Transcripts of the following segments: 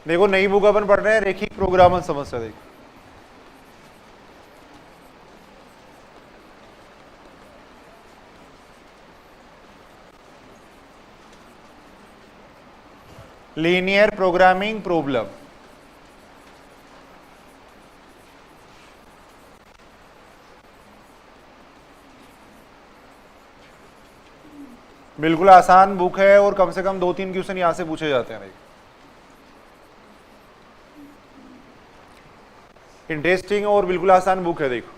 देखो नई बुक अपन पढ़ रहे हैं रेखिक प्रोग्रामन समस्या। देखो लीनियर प्रोग्रामिंग प्रॉब्लम। बिल्कुल आसान बुक है और कम से कम 2-3 क्वेश्चन यहां से पूछे जाते हैं। इंटरेस्टिंग और बिल्कुल आसान बुक है। देखो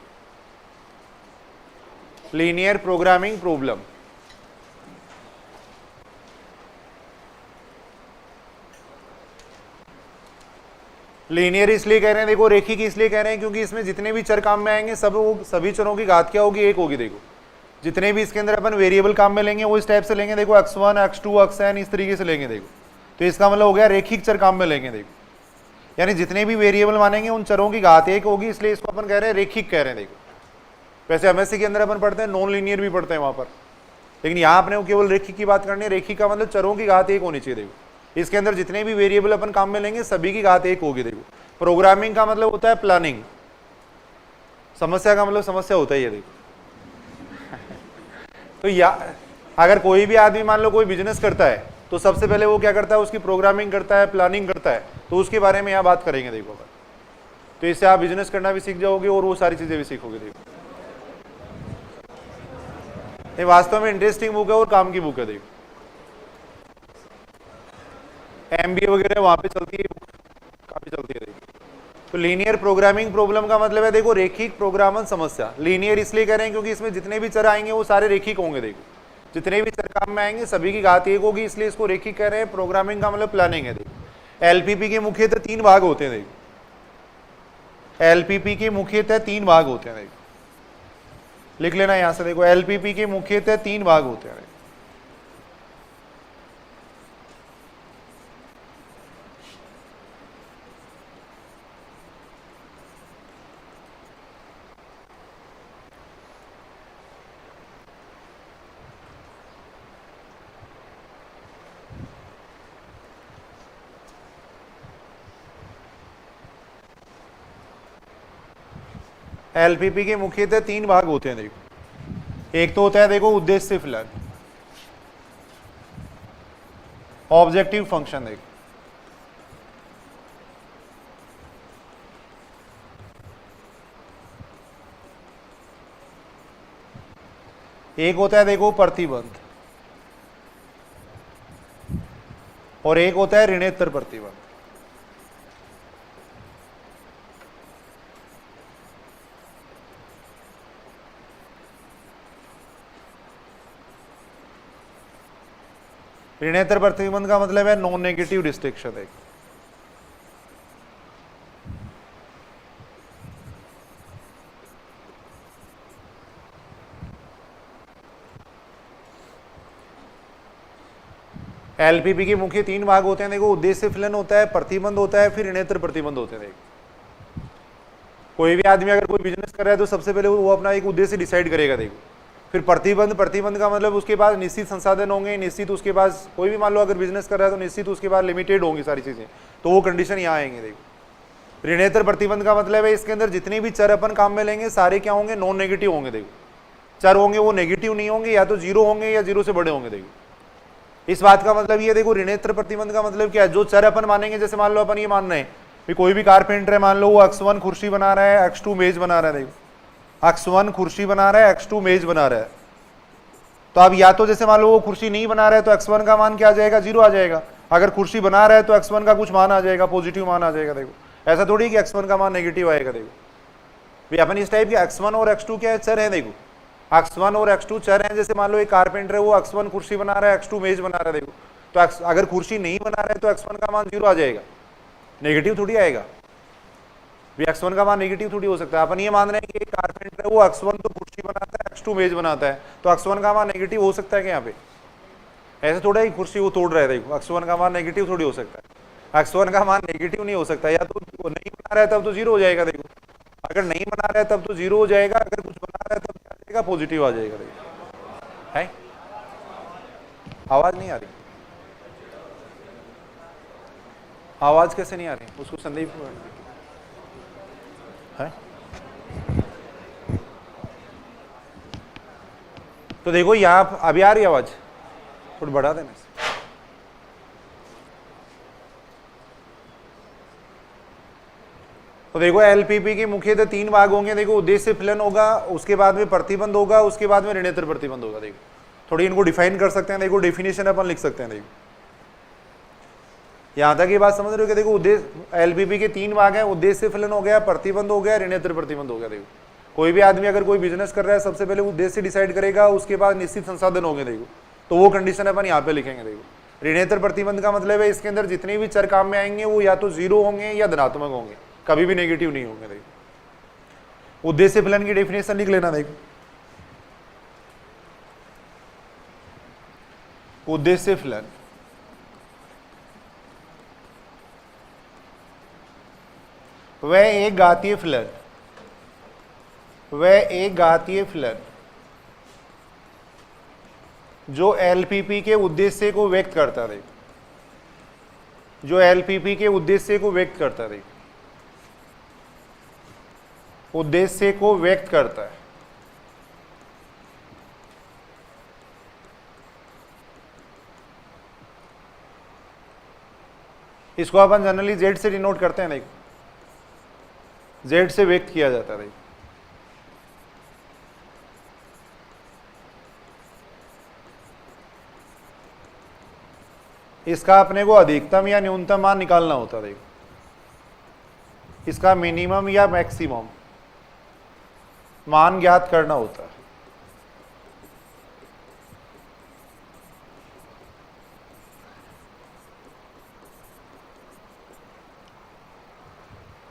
लीनियर प्रोग्रामिंग प्रॉब्लम। लीनियर इसलिए कह रहे हैं, देखो रेखिक इसलिए कह रहे हैं क्योंकि इसमें जितने भी चर काम में आएंगे सभी चरों की घात क्या होगी, एक होगी। देखो जितने भी इसके अंदर अपन वेरिएबल काम में लेंगे वो इस टाइप से लेंगे। देखो x1 x2 xn इस तरीके से लेंगे। देखो तो इसका मतलब हो गया रेखिक चर काम में लेंगे। देखो यानी जितने भी वेरिएबल मानेंगे उन चरों की घात एक होगी, इसलिए इसको अपन कह रहे हैं रेखिक कह रहे हैं। देखो वैसे एमएससी के अंदर अपन पढ़ते हैं नॉन लीनियर भी पढ़ते हैं वहां पर, लेकिन यहाँ अपने केवल रेखिक की बात करनी है। रेखिक का मतलब चरों की घात एक होनी चाहिए। देखो इसके अंदर जितने भी वेरिएबल अपन काम में लेंगे सभी की घात एक होगी। देखो प्रोग्रामिंग का मतलब होता है प्लानिंग, समस्या का मतलब समस्या होता ही है। देखो तो या अगर कोई भी आदमी मान लो कोई बिजनेस करता है तो सबसे पहले वो क्या करता है, उसकी प्रोग्रामिंग करता है, प्लानिंग करता है। तो उसके बारे में यहाँ बात करेंगे। देखो तो इससे आप बिजनेस करना भी सीख जाओगे और वो सारी चीजें भी सीखोगे। देखो ये वास्तव में इंटरेस्टिंग बुक है और काम की बुक है। देखो एमबीए वगैरह वहां पे चलती है, काफी चलती है। देखो तो लीनियर प्रोग्रामिंग प्रॉब्लम का मतलब है देखो रेखिक प्रोग्रामन समस्या। लीनियर इसलिए कह रहे हैं क्योंकि इसमें जितने भी चर आएंगे वो सारे रेखिक होंगे। देखो जितने भी चर काम में आएंगे सभी की घात एक होगी, इसलिए इसको रेखिक कह रहे हैं। प्रोग्रामिंग का मतलब प्लानिंग है। देखो एलपीपी के मुख्यतः 3 भाग होते हैं। देखो एलपीपी के मुख्यतः 3 भाग होते हैं। देखो लिख लेना यहां से। देखो एलपीपी के मुख्यतः 3 भाग होते हैं। एलपीपी के मुख्यतः 3 भाग होते हैं। देखो एक तो होता है देखो उद्देश्य फलन, ऑब्जेक्टिव फंक्शन। देखो एक होता है देखो प्रतिबंध और एक होता है ऋणेतर प्रतिबंध। ऋणेतर प्रतिबंध का मतलब है नॉन नेगेटिव रिस्ट्रिक्शन। है एलपीपी के मुख्य 3 भाग होते हैं। देखो उद्देश्य फलन होता है, प्रतिबंध होता है, फिर ऋणेतर प्रतिबंध होते हैं। देखो कोई भी आदमी अगर कोई बिजनेस कर रहा है तो सबसे पहले वो अपना एक उद्देश्य डिसाइड करेगा। देखो फिर प्रतिबंध का मतलब उसके पास निश्चित संसाधन होंगे, निश्चित उसके पास कोई भी मान लो अगर बिजनेस कर रहा है तो निश्चित उसके पास लिमिटेड होंगी सारी चीजें, तो वो कंडीशन यहाँ आएंगे। देखो ऋणेतर प्रतिबंध का मतलब है इसके अंदर जितने भी चर अपन काम में लेंगे सारे क्या होंगे, नॉन नेगेटिव होंगे। देखो चर होंगे वो नेगेटिव नहीं होंगे, या तो 0 होंगे या 0 से बड़े होंगे। देखो इस बात का मतलब ये देखो ऋणेतर प्रतिबंध का मतलब क्या है, जो चर अपन मानेंगे, जैसे मान लो अपन ये मान रहे हैं कि कोई भी कारपेंटर है, मान लो वो x1 कुर्सी बना रहा है, x2 मेज बना रहा है। देखो x1 कुर्सी बना रहा है, x2 मेज बना रहा है। तो अब या तो जैसे मान लो वो कुर्सी नहीं बना रहा है तो x1 का मान क्या आ जाएगा, 0 आ जाएगा। अगर कुर्सी बना रहा है तो x1 का कुछ मान आ जाएगा, पॉजिटिव मान आ जाएगा। देखो ऐसा थोड़ी कि x1 का मान नेगेटिव आएगा। देखो भाई अपन इस टाइप के x1 और x2 क्या चर है। देखो x1 और x2 चर हैं। जैसे मान लो एक कारपेंटर है, वो x1 कुर्सी बना रहा है, x2 मेज बना रहा है। देखो तो अगर कुर्सी नहीं बना रहा है तो x1 का मान 0 आ जाएगा, नेगेटिव थोड़ी आएगा। x1 का मान नेगेटिव थोड़ी हो सकता है। अपन ये मान रहे हैं कि एक कारपेंटर है, वो x1 तो कुर्सी बनाता है, x2 मेज बनाता है, तो x1 का मान नेगेटिव हो सकता है क्या यहाँ पे? ऐसे थोड़ा ही कुर्सी वो तोड़ रहा है। देखो x1 का मान नेगेटिव थोड़ी हो सकता है। x1 का मान नेगेटिव नहीं हो सकता, या तो वो नहीं बना रहा है तब तो 0 हो जाएगा। देखो अगर नहीं बना रहा है तब तो 0 हो जाएगा, अगर कुछ बना रहा है तब क्या आ जाएगा, पॉजिटिव आ जाएगा। देखो है, आवाज नहीं आ रही? आवाज कैसे नहीं आ रही? उसको संदीप है। तो देखो यहाँ अभी आ रही आवाज, थोड़ी बढ़ा देना। तो देखो एलपीपी के मुख्यतः 3 भाग होंगे। देखो उद्देश्य फलन होगा, उसके बाद में प्रतिबंध होगा, उसके बाद में ऋणेतर प्रतिबंध होगा। देखो थोड़ी इनको डिफाइन कर सकते हैं। देखो डेफिनेशन अपन लिख सकते हैं। देखो यहां तक ये बात समझ रहे हो कि देखो उद्देश्य एलपीपी के 3 भाग हैं। उद्देश्य फलन हो गया, प्रतिबंध हो गया, ऋणेतर प्रतिबंध हो गया। देखो कोई भी आदमी अगर कोई बिजनेस कर रहा है, सबसे पहले उद्देश्य डिसाइड करेगा, उसके बाद निश्चित संसाधन होंगे। देखो तो वो कंडीशन अपन यहाँ पे लिखेंगे। देखो ऋणेतर प्रतिबंध का मतलब है इसके अंदर जितने भी चर काम में आएंगे वो या तो 0 होंगे या धनात्मक होंगे, कभी भी नेगेटिव नहीं होंगे। देखो उद्देश्य फलन की डेफिनेशन लिख लेना। देखो उद्देश्य फलन वह एक घातीय फलन, वह एक घातीय फलन जो एलपीपी के उद्देश्य को व्यक्त करता है। जो एलपीपी के उद्देश्य को व्यक्त करता है, उद्देश्य को व्यक्त करता है। इसको अपन जनरली जेड से डिनोट करते हैं। देखो जेड से व्यक्त किया जाता है। इसका अपने को अधिकतम या न्यूनतम मान निकालना होता है। देखो इसका मिनिमम या मैक्सिमम मान ज्ञात करना होता है।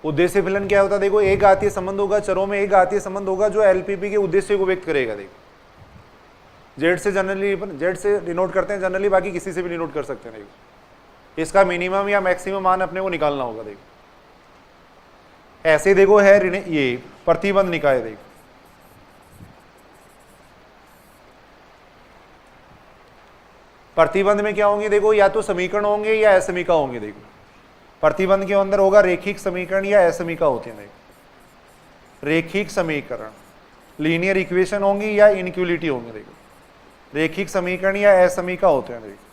उद्देश्य फलन क्या होता है? देखो एक घातीय संबंध होगा, चरों में एक घातीय संबंध होगा जो एलपीपी के उद्देश्य को व्यक्त करेगा। देखो जेड से जनरली, जेड से डिनोट करते हैं जनरली, बाकी किसी से भी डिनोट कर सकते हैं। देखो इसका मिनिमम या मैक्सिमम मान अपने को निकालना होगा। देखो ऐसे देखो है ये प्रतिबंध निकाय। देखो प्रतिबंध में क्या होंगे? देखो या तो समीकरण होंगे या असमीका होंगे। देखो प्रतिबंध के अंदर होगा रेखिक समीकरण या असमीका होते हैं। देखो रेखिक समीकरण, लीनियर इक्वेशन होंगी या इनइक्वालिटी होंगे। देखो रेखिक समीकरण या असमीका होते हैं। देखो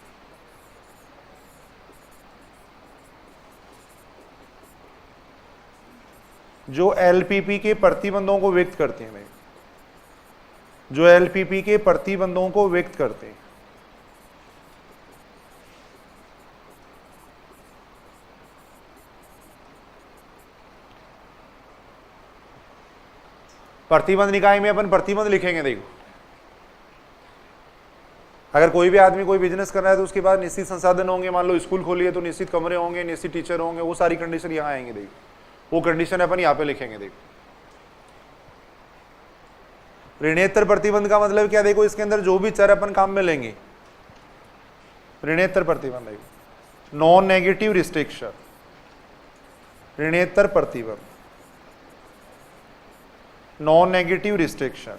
जो एलपीपी के प्रतिबंधों को व्यक्त करते हैं। जो एलपीपी के प्रतिबंधों को व्यक्त करते हैं। प्रतिबंध निकाय में अपन प्रतिबंध लिखेंगे। देखो अगर कोई भी आदमी कोई बिजनेस कर रहा है तो उसके बाद निश्चित संसाधन होंगे। मान लो स्कूल खोली है तो निश्चित कमरे होंगे, निश्चित टीचर होंगे, वो सारी कंडीशन यहाँ आएंगे। देखो वो कंडीशन अपन यहाँ पे लिखेंगे। देखो ऋणेतर प्रतिबंध का मतलब क्या? देखो इसके अंदर जो भी चर अपन काम में लेंगे, ऋणेतर प्रतिबंध। देखो नॉन नेगेटिव रिस्ट्रिक्शन, ऋणेतर प्रतिबंध, नॉन नेगेटिव रिस्ट्रिक्शन।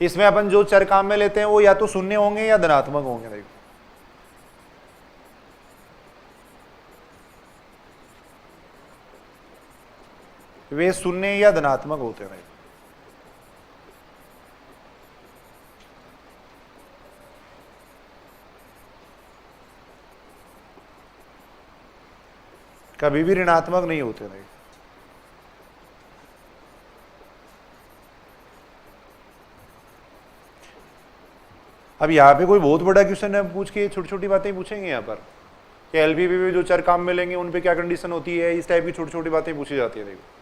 इसमें अपन जो चर काम में लेते हैं वो या तो शून्य होंगे या धनात्मक होंगे। देखो वे शून्य या धनात्मक होते हैं। कभी भी ऋणात्मक नहीं होते। नहीं अब यहाँ पे कोई बहुत बड़ा क्वेश्चन है, पूछ के छोटी छोटी बातें पूछेंगे यहाँ पर कि एलपीपी में जो चर काम में लेंगे उन पे क्या कंडीशन होती है, इस टाइप की छोटी छोटी बातें पूछी जाती है। देखो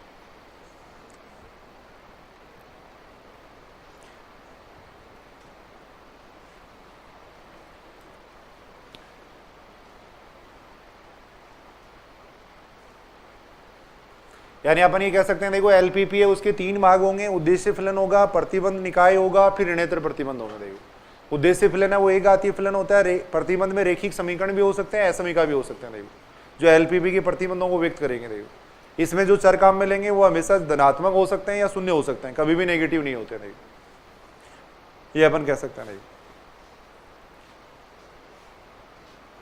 यानी अपन ये कह सकते हैं, देखो एलपीपी है, उसके 3 भाग होंगे। उद्देश्य फलन होगा, प्रतिबंध निकाय होगा, फिर ऋणेतर प्रतिबंध होगा। देखो उद्देश्य फलन है वो एक घातीय फलन होता है। प्रतिबंध में रेखिक समीकरण भी हो सकते हैं, असमीका भी हो सकते हैं। देखो जो एलपीपी के प्रतिबंधों को व्यक्त करेंगे। देखो इसमें जो चर काम मिलेंगे वो हमेशा धनात्मक हो सकते हैं या शून्य हो सकते हैं, कभी भी नेगेटिव नहीं होते। नहीं, ये अपन कह सकते हैं। नहीं,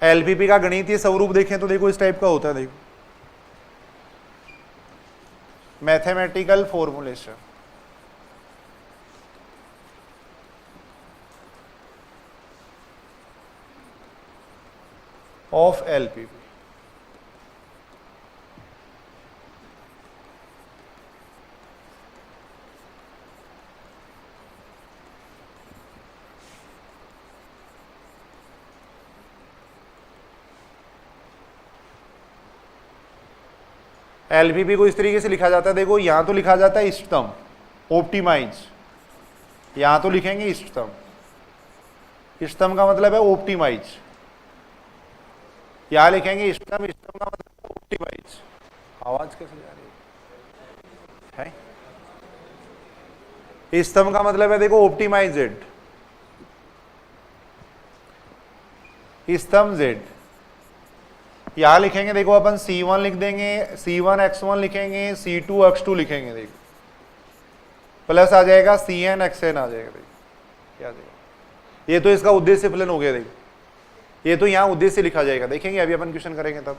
एलपीपी का गणितीय स्वरूप देखें तो देखो इस टाइप का होता है। देखो, mathematical formulation of LPP. LPP को इस तरीके से लिखा जाता है। देखो, यहां तो लिखा जाता है इष्टतम, ऑप्टिमाइज, यहां तो लिखेंगे इष्टतम। इष्टतम का मतलब है ऑप्टिमाइज, यहां लिखेंगे इष्टतम, इष्टतम का मतलब ऑप्टिमाइज। आवाज कैसे जा रही है? इष्टतम का मतलब है देखो ऑप्टिमाइजेड, इष्टतम जेड। यहां लिखेंगे देखो अपन C1 लिख देंगे, C1 x1 लिखेंगे, C2 x2 लिखेंगे। देखो प्लस आ जाएगा Cn xn आ जाएगा। देखो क्या आ जाएगा, ये तो इसका उद्देश्य फलन हो गया। देखो ये तो यहाँ उद्देश्य लिखा जाएगा, देखेंगे अभी अपन क्वेश्चन करेंगे तब।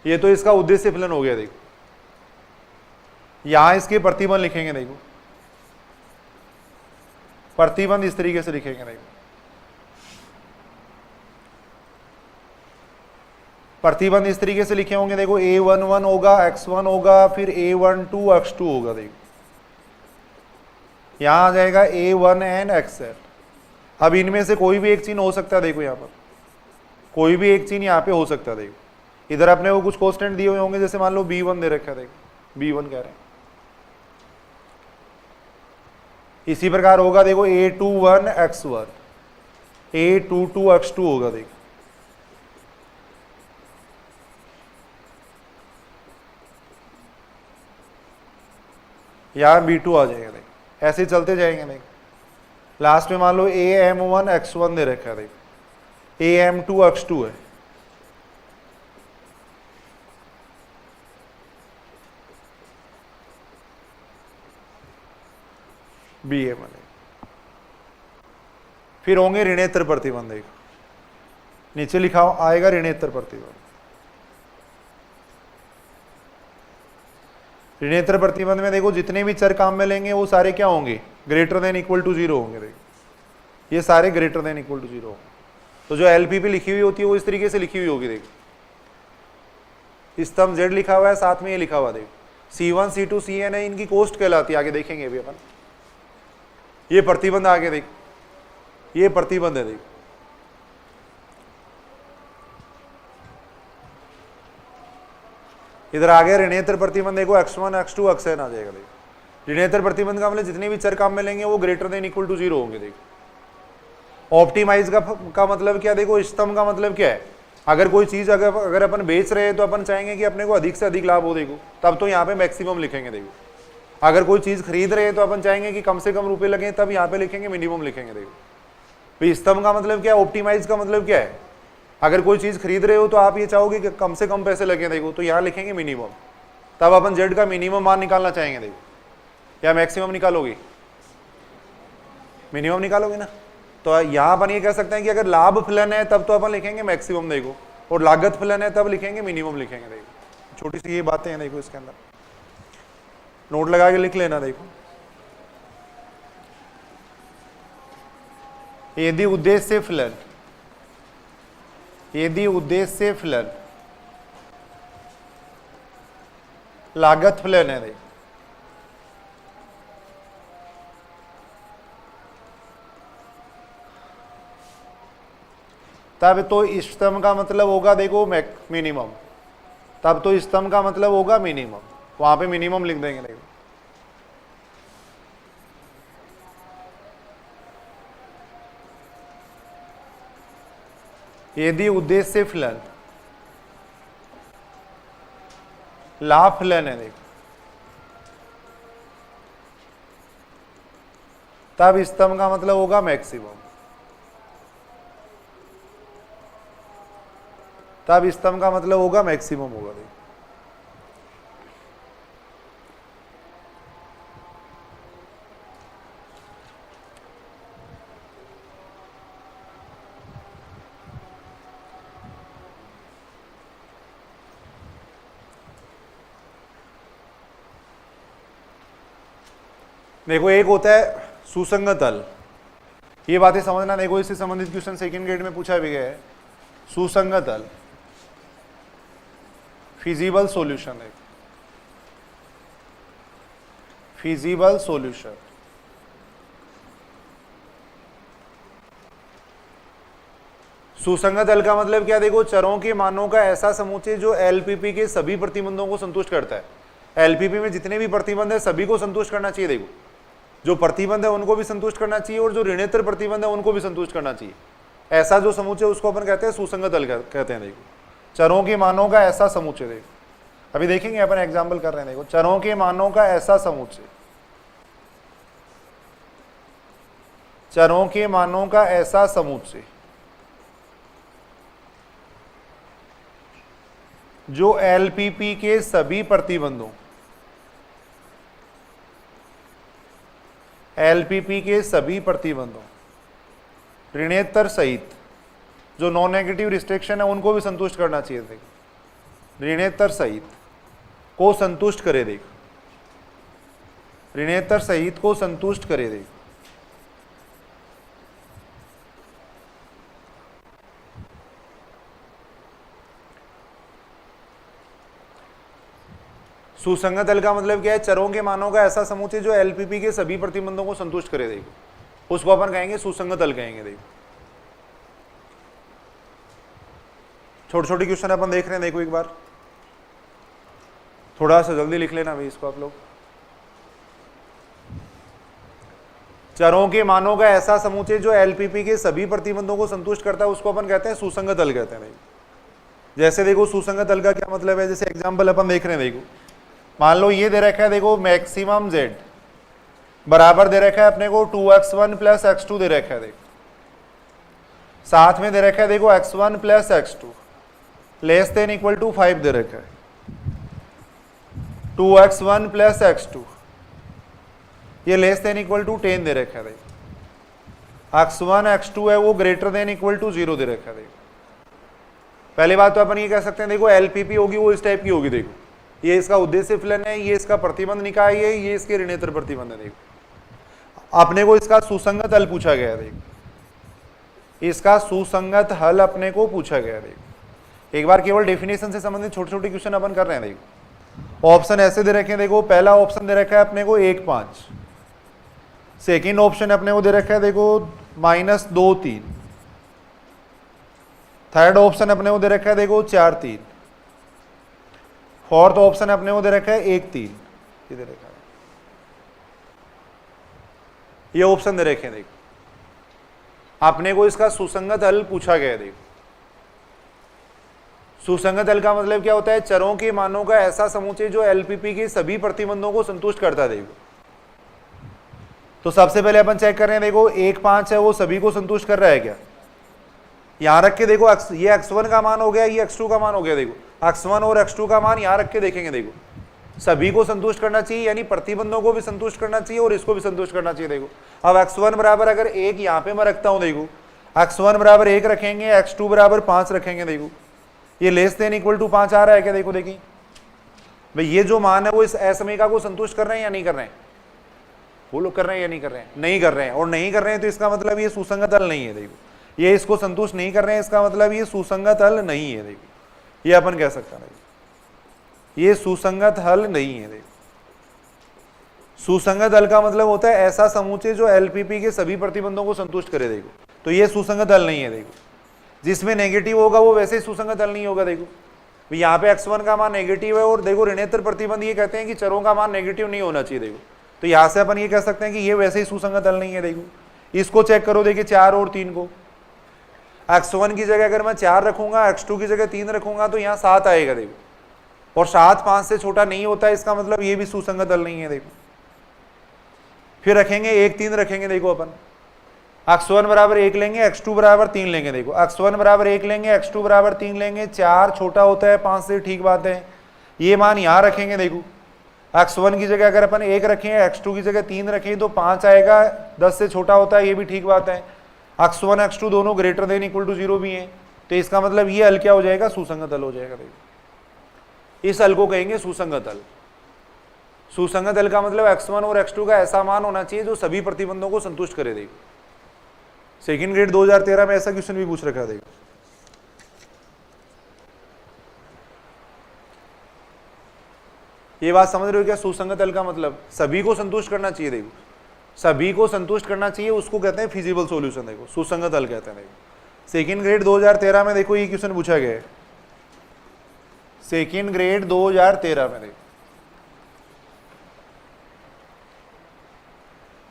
ये तो इसका उद्देश्य फलन हो गया। देखो यहां इसके प्रतिबंध लिखेंगे। देखो प्रतिबंध इस तरीके से लिखेंगे। देखो प्रतिबंध इस तरीके से लिखे होंगे। देखो A11 होगा, x1 होगा, फिर A12 x2 होगा। देखो यहां आ जाएगा A1n xn। अब इनमें से कोई भी एक चिन्ह हो सकता है। देखो यहां पर कोई भी एक चिन्ह यहाँ पे हो सकता है। देखो इधर अपने को कुछ कांस्टेंट दिए हुए होंगे, जैसे मान लो B1 दे रखा है। देखो B1 कह रहे हैं। इसी प्रकार होगा देखो A21 x1, A22 x2 होगा। देखो यहाँ B2 आ जाएगा। देखो ऐसे ही चलते जाएंगे। देखो लास्ट में मान लो AM1 x1 दे रखा है। देखो AM2 x2 है। BM1 है। फिर होंगे ऋणेतर प्रतिबंध। देखो नीचे लिखा आएगा ऋणेतर प्रतिबंध। ऋणेतर प्रतिबंध में देखो जितने भी चर काम में लेंगे वो सारे क्या होंगे, ग्रेटर देन इक्वल टू 0 होंगे। देखो ये सारे ग्रेटर देन इक्वल टू 0 होंगे। तो जो एलपीपी लिखी हुई होती है वो इस तरीके से लिखी हुई होगी। देखो स्तंभ जेड लिखा हुआ है, साथ में ये लिखा हुआ। देखो C1 C2 Cn है, इनकी कोष्ट कहलाती है। आगे देखेंगे अभी अपन। ये प्रतिबंध आगे देखो, ये प्रतिबंध है। देखो इधर आ गया ऋणेतर प्रतिबंध। देखो x1 x2 xn आ जाएगा। देखो ऋणेतर प्रतिबंध का मतलब जितने भी चर काम में लेंगे वो ग्रेटर देन इक्वल टू 0 होंगे। देखो ऑप्टिमाइज का मतलब क्या, देखो स्तंभ का मतलब क्या है, अगर कोई चीज अगर अपन बेच रहे हैं तो अपन चाहेंगे कि अपने को अधिक से अधिक लाभ हो। देखो तब तो यहाँ पे मैक्सिमम लिखेंगे। देखो अगर कोई चीज खरीद रहे हैं तो अपन चाहेंगे कि कम से कम रुपए लगे, तब यहाँ पे लिखेंगे मिनिमम लिखेंगे। देखो तो स्तंभ का मतलब क्या है, ऑप्टिमाइज का मतलब क्या है, अगर कोई चीज खरीद रहे हो तो आप ये चाहोगे कि कम से कम पैसे लगे। देखो तो यहाँ लिखेंगे मिनिमम, तब अपन जेड का मिनिमम मान निकालना चाहेंगे। देखो या मैक्सिमम निकालोगे, मिनिमम निकालोगे ना। तो यहाँ अपन ये कह सकते हैं कि अगर लाभ फलन है तब तो अपन लिखेंगे मैक्सिमम। देखो और लागत फलन है तब लिखेंगे मिनिमम लिखेंगे। देखो छोटी सी ये बातें हैं। देखो इसके अंदर नोट लगा के लिख लेना। देखो यदि उद्देश्य फलन, यदि उद्देश्य फलन लागत फलन है। देखो तब तो स्तंभ का मतलब होगा देखो मिनिमम, तब तो स्तंभ का मतलब होगा मिनिमम, वहां पे मिनिमम लिख देंगे। देखो यदि उद्देश्य फलन लाभ फलन है। देखो तब स्तंभ का मतलब होगा मैक्सिमम, तब स्तंभ का मतलब होगा मैक्सिमम होगा। देखो देखो एक होता है सुसंगत हल, ये बातें समझना। देखो इससे संबंधित क्वेश्चन सेकंड ग्रेड में पूछा भी गया है। सुसंगत हल, फिजिबल सॉल्यूशन है, फिजिबल सॉल्यूशन। सुसंगत हल का मतलब क्या? देखो चरों के मानों का ऐसा समुच्चय जो एलपीपी के सभी प्रतिबंधों को संतुष्ट करता है। एलपीपी में जितने भी प्रतिबंध है सभी को संतुष्ट करना चाहिए। देखो जो प्रतिबंध है उनको भी संतुष्ट करना चाहिए और जो ऋणेतर प्रतिबंध है उनको भी संतुष्ट करना चाहिए। ऐसा जो समुच्चय उसको अपन कहते हैं सुसंगत हल कहते हैं। देखो चरों के मानों का ऐसा समुच्चय, देखो अभी देखेंगे अपन एग्जाम्पल कर रहे हैं। देखो चरों के मानों का ऐसा समुच्चय, चरों के मानों का ऐसा समुच्चय जो एलपीपी के सभी प्रतिबंधों, एलपीपी के सभी प्रतिबंधों ऋणेतर सहित जो नॉन नेगेटिव रिस्ट्रिक्शन है उनको भी संतुष्ट करना चाहिए। देखो ऋणेतर सहित को संतुष्ट करे। देखो ऋणेतर सहित को संतुष्ट करे। देखो सुसंगत हल का मतलब क्या है? चरों के मानों का ऐसा समुच्चय जो एलपीपी के सभी प्रतिबंधों को संतुष्ट करे। देखो उसको अपन कहेंगे सुसंगत हल कहेंगे। देखो छोटे छोटे क्वेश्चन अपन देख रहे हैं। देखो एक बार थोड़ा सा जल्दी लिख लेना भाई इसको आप लोग। चरों के मानों का ऐसा समुच्चय जो एलपीपी के सभी प्रतिबंधों को संतुष्ट करता है उसको अपन कहते हैं सुसंगत हल कहते हैं। जैसे देखो सुसंगत हल का क्या मतलब है? जैसे एग्जाम्पल अपन देख रहे हैं। देखो मान लो ये दे रखा है, देखो मैक्सिमम z बराबर दे रखा है अपने को 2x1 प्लस x2 दे रखा है। देखो साथ में दे रखा है देखो x1 plus x2 less than equal to 5 दे रखा है। 2x1 प्लस x2 ये लेस देन इक्वल टू 10 दे रखा है। देखो x1 x2 है वो ग्रेटर देन इक्वल टू 0 दे रखा है। देखो पहली बात तो अपन ये कह सकते हैं देखो एलपीपी होगी वो इस टाइप की होगी। देखो ये इसका उद्देश्य फलन है, ये इसका प्रतिबंध निकाय है, ये इसके ऋणेतर प्रतिबंध है। देखो अपने को इसका सुसंगत हल पूछा गया है। देखो इसका सुसंगत हल अपने को पूछा गया है। देखो एक बार केवल डेफिनेशन से संबंधित छोटे छोटे क्वेश्चन अपन कर रहे हैं। देखो ऑप्शन ऐसे दे रखे हैं। देखो पहला ऑप्शन दे रखा है अपने को 1 5, सेकेंड ऑप्शन अपने को दे रखा है देखो -2 3, थर्ड ऑप्शन अपने को दे रखा है देखो 4 3, फोर्थ ऑप्शन अपने को दे रखा है 1 3, ये दे रखा है। ये ऑप्शन दे रखे हैं। देखो आपने को इसका सुसंगत हल पूछा गया है। देखो सुसंगत हल का मतलब क्या होता है? चरों के मानों का ऐसा समुच्चय जो एलपीपी के सभी प्रतिबंधों को संतुष्ट करता है। देखो तो सबसे पहले अपन चेक कर रहे हैं। देखो 1 5 है वो सभी को संतुष्ट कर रहा है क्या? यहां रख के देखो ये x1 का मान हो गया, ये x2 का मान हो गया। देखो x1 और x2 का मान यहां रख के देखेंगे। देखो सभी को संतुष्ट करना चाहिए, यानी प्रतिबंधों को भी संतुष्ट करना चाहिए और इसको भी संतुष्ट करना चाहिए। देखो अब x1 बराबर अगर 1 यहाँ पे मैं रखता हूं, देखो x1 बराबर 1 रखेंगे, x2 बराबर 5 रखेंगे। देखो ये लेस देन इक्वल टू 5 आ रहा है क्या? देखो देखिए भाई ये जो मान है वो इस असमीका को संतुष्ट कर रहे हैं या नहीं कर रहे हैं? वो लोग कर रहे हैं या नहीं कर रहे हैं? नहीं कर रहे हैं। और नहीं कर रहे हैं तो इसका मतलब ये सुसंगत हल नहीं है। देखो ये इसको संतुष्ट नहीं कर रहे हैं, इसका मतलब ये सुसंगत हल नहीं है। देखो ये अपन कह सकते हैं ये सुसंगत हल नहीं है। देखो सुसंगत हल का मतलब होता है ऐसा समुच्चय जो एलपीपी के सभी प्रतिबंधों को संतुष्ट करे। देखो तो ये सुसंगत हल नहीं है। देखो जिसमें नेगेटिव होगा वो वैसे ही सुसंगत हल नहीं होगा। देखो यहाँ पे x1 का मान नेगेटिव है और देखो ऋणेतर प्रतिबंध ये कहते हैं कि चरों का मान नेगेटिव नहीं होना चाहिए। देखो तो यहाँ से अपन ये कह सकते हैं कि ये वैसे ही सुसंगत हल नहीं है। देखो इसको चेक करो, देखिए 4 और 3 को x1 की जगह अगर मैं 4 रखूंगा, x2 की जगह 3 रखूंगा तो यहाँ 7 आएगा। देखो और 7 5 से छोटा नहीं होता है, इसका मतलब ये भी सुसंगत हल नहीं है। देखो फिर रखेंगे 1 3 रखेंगे। देखो अपन x1 बराबर 1 लेंगे, x2 बराबर 3 लेंगे। देखो x1 बराबर 1 लेंगे, x2 बराबर 3 लेंगे, 4 छोटा होता है 5 से, ठीक बात है। ये मान यहाँ रखेंगे। देखो x1 की जगह अगर अपन 1 रखें, x2 की जगह 3 रखें तो 5 आएगा, 10 से छोटा होता है, ये भी ठीक बात है। x1 x2 दोनों ग्रेटर देन इक्वल टू 0 भी हैं, तो इसका मतलब ये हल क्या हो जाएगा? सुसंगत हल हो जाएगा। देखो इस हल को कहेंगे सुसंगत हल। सुसंगत हल का मतलब x1 और x2 का ऐसा मान होना चाहिए जो सभी प्रतिबंधों को संतुष्ट करे। देखो सेकंड ग्रेड 2013 में ऐसा क्वेश्चन भी पूछ रखा। देखो ये बात समझ रहे हो क्या? सुसंगत हल का मतलब सभी को संतुष्ट करना चाहिए। देखो सभी को संतुष्ट करना चाहिए, उसको कहते हैं फिजिबल सॉल्यूशन। देखो सुसंगत हल कहते हैं। देखो सेकंड ग्रेड 2013 में देखो ये क्वेश्चन पूछा गया है, सेकंड ग्रेड 2013 में। देखो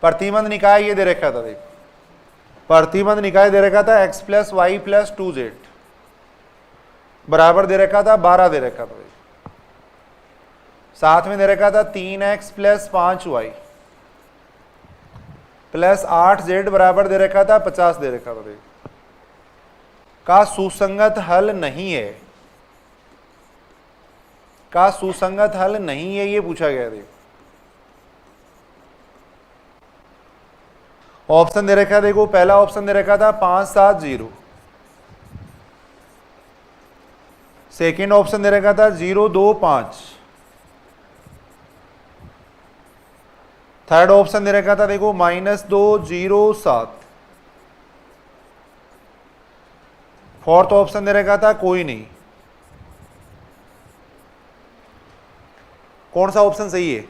प्रतिबंध निकाय ये दे रखा था। देखो प्रतिबंध निकाय दे रखा था x + y + 2z बराबर दे रखा था 12 दे रखा था। साथ में दे रखा था 3x + 5y + 8z बराबर दे रखा था 50 दे रखा था। देखो का सुसंगत हल नहीं है, का सुसंगत हल नहीं है ये पूछा गया। देखो ऑप्शन दे रखा है। देखो पहला ऑप्शन दे रखा था 5 7 0, सेकेंड ऑप्शन दे रखा था 0 2 5, थर्ड ऑप्शन दे रखा था देखो -2 0 7, फोर्थ ऑप्शन दे रखा था कोई नहीं। कौन सा ऑप्शन सही है?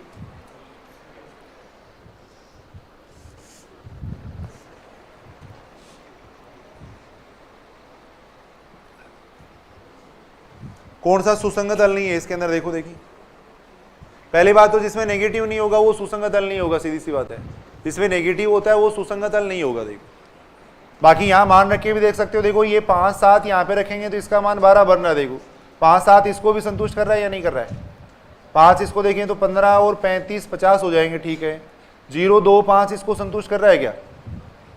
कौन सा सुसंगत हल नहीं है इसके अंदर? देखो देखिए पहली बात तो जिसमें नेगेटिव नहीं होगा वो सुसंगत हल नहीं होगा, सीधी सी बात है। जिसमें नेगेटिव होता है वो सुसंगत हल नहीं होगा। देखो बाकी यहाँ मान रख के भी देख सकते हो। देखो ये 5 7 यहाँ पे रखेंगे तो इसका मान 12 बनना है। देखो 5 7 इसको भी संतुष्ट कर रहा है या नहीं कर रहा है? 5 इसको देखें तो 15 और 35 50 हो जाएंगे। ठीक है 0 2 5 इसको संतुष्ट कर रहा है क्या?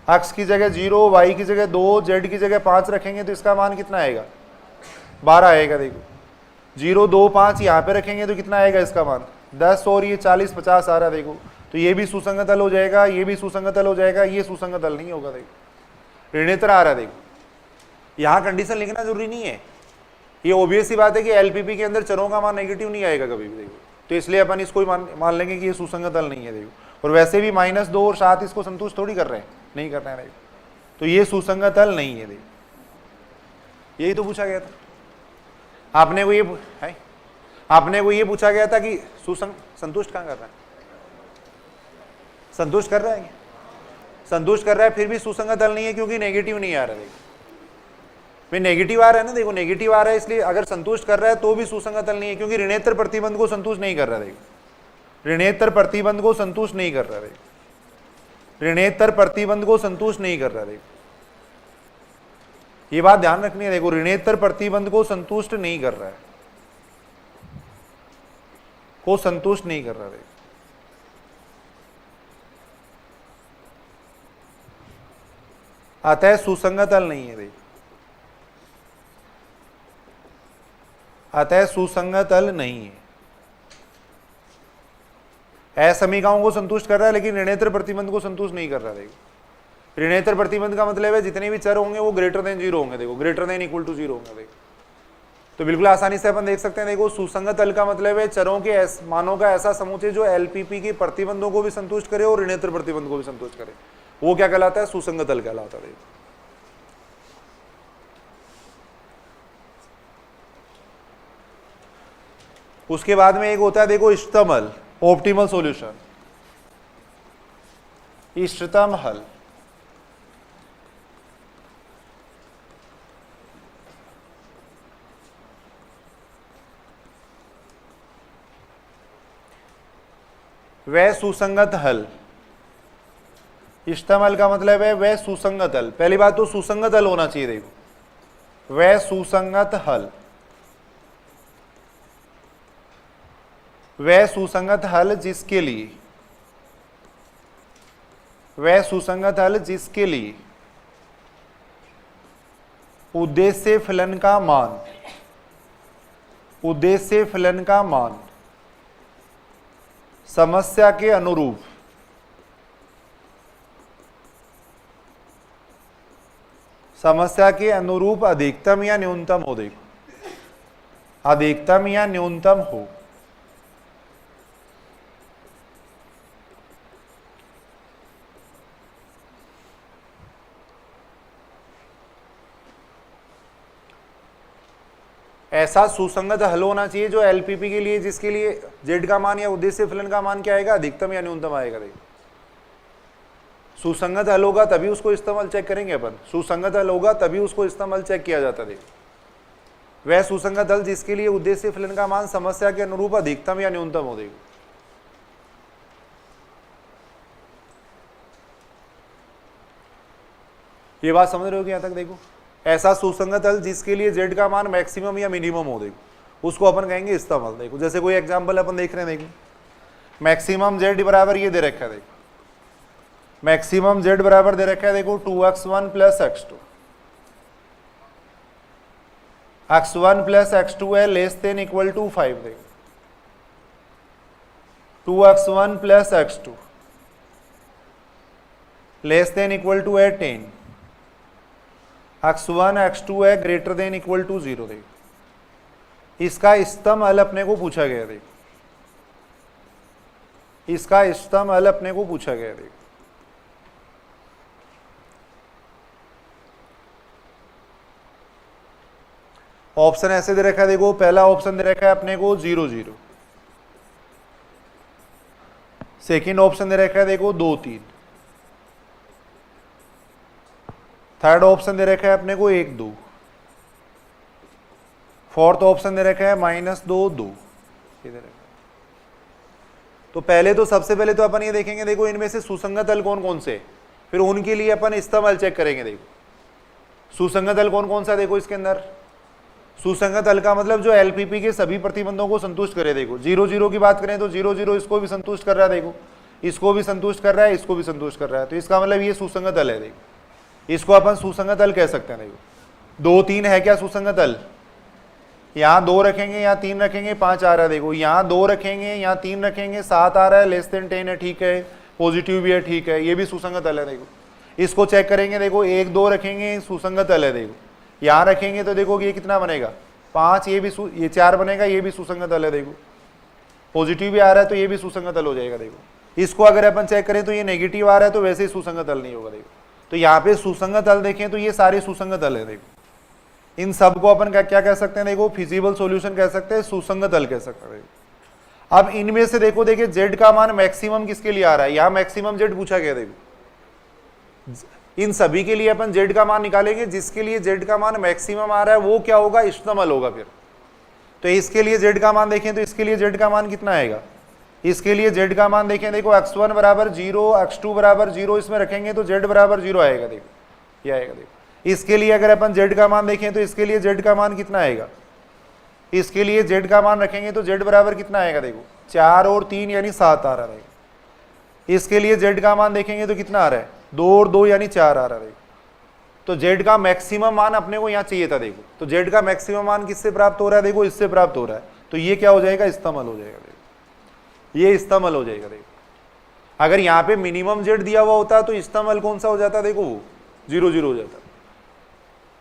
x की जगह 0, y की जगह 2, z की जगह 5 रखेंगे तो इसका मान कितना आएगा? 12 आएगा। देखो 0 2 5 यहाँ पे रखेंगे तो कितना आएगा इसका मान? 10 और ये 40 50 आ रहा है। देखो तो ये भी सुसंगत हल हो जाएगा, ये भी सुसंगत हल हो जाएगा, ये सुसंगत हल नहीं होगा। देखो ऋणेतर आ रहा है। देखो यहाँ कंडीशन लिखना जरूरी नहीं है, ये ऑब्वियस सी बात है कि एलपीपी के अंदर चरों का मान नेगेटिव नहीं आएगा कभी भी। देखो तो इसलिए अपन इसको मान लेंगे कि ये सुसंगत हल नहीं है। देखो और वैसे भी -2 और 7 इसको संतुष्ट थोड़ी कर रहे हैं, नहीं कर रहे हैं। देखो तो ये सुसंगत हल नहीं है। देखो यही तो पूछा गया था आपने को, ये है आपने को ये पूछा गया था कि संतुष्ट कहाँ कर रहा है? संतुष्ट कर रहा है, संतुष्ट कर रहा है फिर भी सुसंगत हल नहीं है क्योंकि नेगेटिव नहीं आ रहा। देखो भाई नेगेटिव आ रहा है ना, देखो नेगेटिव आ रहा है इसलिए अगर संतुष्ट कर रहा है तो भी सुसंगत हल नहीं है क्योंकि ऋणेतर प्रतिबंध को संतुष्ट नहीं कर रहा। देखो ऋणेतर प्रतिबंध को संतुष्ट नहीं कर रहा। देखो ऋणेतर प्रतिबंध को संतुष्ट नहीं कर रहा। देखो ये बात ध्यान रखनी है। देखो ऋणेतर प्रतिबंध को संतुष्ट नहीं कर रहा है, को संतुष्ट नहीं कर रहा। देखो अतः सुसंगत हल नहीं है। देखो अतः सुसंगत हल नहीं है। असमीकाओं को संतुष्ट कर रहा है लेकिन ऋणेतर प्रतिबंध को संतुष्ट नहीं कर रहा। देखो ऋणेतर प्रतिबंध का मतलब है जितने भी चर होंगे वो ग्रेटर देन 0 होंगे। देखो ग्रेटर देन इक्वल टू 0 होंगे। देखो तो बिल्कुल आसानी से अपन देख सकते हैं। देखो सुसंगत हल का मतलब है चरों के मानों का ऐसा समुच्चय जो एलपीपी के प्रतिबंधों को भी संतुष्ट करे और ऋणेतर प्रतिबंध को भी संतुष्ट करे, वो क्या कहलाता है? सुसंगत हल कहलाता है। देखो उसके बाद में एक होता है देखो इष्टतम हल, ऑप्टिमल सॉल्यूशन। इष्टतम हल वह सुसंगत हल, इष्टतम हल का मतलब है वह सुसंगत हल। पहली बात तो सुसंगत हल होना चाहिए। देखो वह सुसंगत हल, वह सुसंगत हल जिसके लिए, वह सुसंगत हल जिसके लिए उद्देश्य फलन का मान, उद्देश्य फलन का मान समस्या के अनुरूप अधिकतम या न्यूनतम हो। देखो अधिकतम या न्यूनतम हो। ऐसा सुसंगत हल होना चाहिए जो एलपीपी के लिए, जिसके लिए जेड का मान या उद्देश्य फलन का मान क्या आएगा, अधिकतम या न्यूनतम आएगा। देखो सुसंगत हल होगा तभी उसको इस्तेमाल चेक करेंगे अपन, सुसंगत हल होगा तभी उसको इस्तेमाल चेक किया जाता है। देखो वह सुसंगत हल जिसके लिए उद्देश्य फलन का मान समस्या के अनुरूप अधिकतम या न्यूनतम हो। देखो ये बात समझ रहे हो कि यहां तक? देखो ऐसा सुसंगत हल जिसके लिए जेड का मान मैक्सिमम या मिनिमम हो, देखो उसको अपन कहेंगे इस्तेमाल। देखो जैसे कोई एग्जांपल अपन देख रहे हैं, देखो मैक्सिमम जेड बराबर ये दे रखा है, देखो मैक्सिमम जेड बराबर दे रखा है, देखो 2x1 plus x2, x1 plus x2 है लेस देन इक्वल टू 5। देखो 2x1 plus x2 less than equal to है 10, x1 x2 है ग्रेटर देन इक्वल टू 0। देखो इसका इष्टतम हल अपने को पूछा गया। देखो इसका इष्टतम हल अपने को पूछा गया। देखो ऑप्शन ऐसे दे रखा है, देखो पहला ऑप्शन दे रखा है अपने को 0 0, सेकंड ऑप्शन दे रखा है देखो 2 3, थर्ड ऑप्शन दे रखा है अपने को 1 2, फोर्थ ऑप्शन दे रखा है -2 2। तो पहले तो सबसे पहले तो अपन ये देखेंगे, देखो इनमें से सुसंगत हल कौन कौन से, फिर उनके लिए अपन इस्तेमाल चेक करेंगे। देखो सुसंगत हल कौन कौन सा, देखो इसके अंदर सुसंगत हल का मतलब जो एलपीपी के सभी प्रतिबंधों को संतुष्ट करे। देखो 0 0 की बात करें तो 0 0 इसको भी संतुष्ट कर रहा है, देखो इसको भी संतुष्ट कर रहा है, इसको भी संतुष्ट कर रहा है, तो इसका मतलब ये सुसंगत हल है। देखो इसको अपन सुसंगत हल कह सकते हैं। देखो 2 3 है क्या सुसंगत हल, यहाँ 2 रखेंगे यहाँ 3 रखेंगे 5 आ रहा है। देखो यहाँ 2 रखेंगे यहाँ 3 रखेंगे 7 आ रहा है, लेस देन 10 है, ठीक है, पॉजिटिव भी है, ठीक है, ये भी सुसंगत हल है। देखो इसको चेक करेंगे, देखो 1 2 रखेंगे सुसंगत हल है। देखो यहाँ रखेंगे तो देखो ये कितना बनेगा 5, ये भी ये 4 बनेगा, ये भी सुसंगत हल है। देखो पॉजिटिव भी आ रहा है तो ये भी सुसंगत हल हो जाएगा। देखो इसको अगर अपन चेक करें तो ये नेगेटिव आ रहा है तो वैसे ही सुसंगत हल नहीं होगा। देखो तो यहाँ पे सुसंगत हल देखें तो ये सारे सुसंगत हल है। देखो इन सब को अपन क्या कह सकते हैं, देखो फिजिबल सॉल्यूशन कह सकते हैं, सुसंगत हल कह सकते हैं। अब इनमें से देखो देखिए जेड का मान मैक्सिमम किसके लिए आ रहा है, यहाँ मैक्सिमम जेड पूछा गया। देखो इन सभी के लिए अपन जेड का मान निकालेंगे, जिसके लिए जेड का मान मैक्सिमम आ रहा है वो क्या होगा, इष्टतम हल होगा। फिर तो इसके लिए जेड का मान देखें तो इसके लिए जेड का मान कितना आएगा, इसके लिए जेड का मान देखें, देखो x1 बराबर 0 x2 बराबर 0 इसमें रखेंगे तो जेड बराबर 0 आएगा। देखो ये आएगा। देखो इसके लिए अगर अपन जेड का मान देखें तो इसके लिए जेड का मान कितना आएगा, इसके लिए जेड का मान रखेंगे तो जेड बराबर कितना आएगा, देखो 4 और 3 यानी 7 आ रहा है। इसके लिए जेड का मान देखेंगे तो कितना आ रहा है, 2 और 2 यानी 4 आ रहा है। तो जेड का मैक्सिमम मान अपने को यहाँ चाहिए था। देखो तो जेड का मैक्सिमम मान किससे प्राप्त हो रहा है, देखो इससे प्राप्त हो रहा है, तो ये क्या हो जाएगा, इस्तेमाल हो जाएगा। देखो ये इस्तेमाल हो जाएगा। देखो अगर यहाँ पे मिनिमम जेड दिया हुआ होता तो इस्तेमाल कौन सा हो जाता, देखो वो 0 0 हो जाता।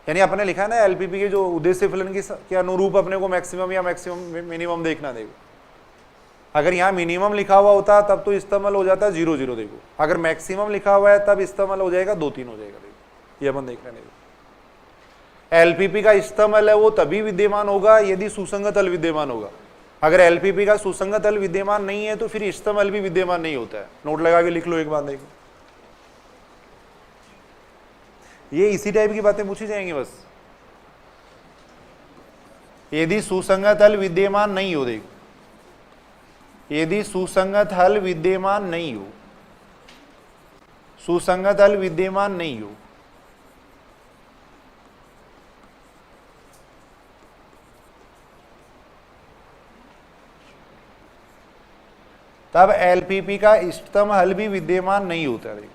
यानी अपने लिखा है ना एलपीपी के जो उद्देश्य फलन के अनुरूप अपने को मैक्सिमम या मैक्सिमम मिनिमम देखना। देखो अगर यहाँ मिनिमम लिखा हुआ होता तब तो इस्तेमाल हो जाता 0 0। देखो अगर मैक्सिमम लिखा हुआ है तब इस्तेमाल हो जाएगा 2 3 हो जाएगा। देखो ये अपन देख रहे हैं। एलपीपी का इस्तेमाल है वो तभी विद्यमान होगा यदि सुसंगत हल विद्यमान होगा। अगर एलपीपी का सुसंगत हल विद्यमान नहीं है तो फिर इस्तेमाल भी विद्यमान नहीं होता है। नोट लगा के लिख लो एक बात। देखो ये इसी टाइप की बातें पूछी जाएंगी बस। यदि सुसंगत हल विद्यमान नहीं हो, देखो यदि सुसंगत हल विद्यमान नहीं हो, सुसंगत हल विद्यमान नहीं हो, तब एलपीपी का इष्टतम हल भी विद्यमान नहीं होता। देखो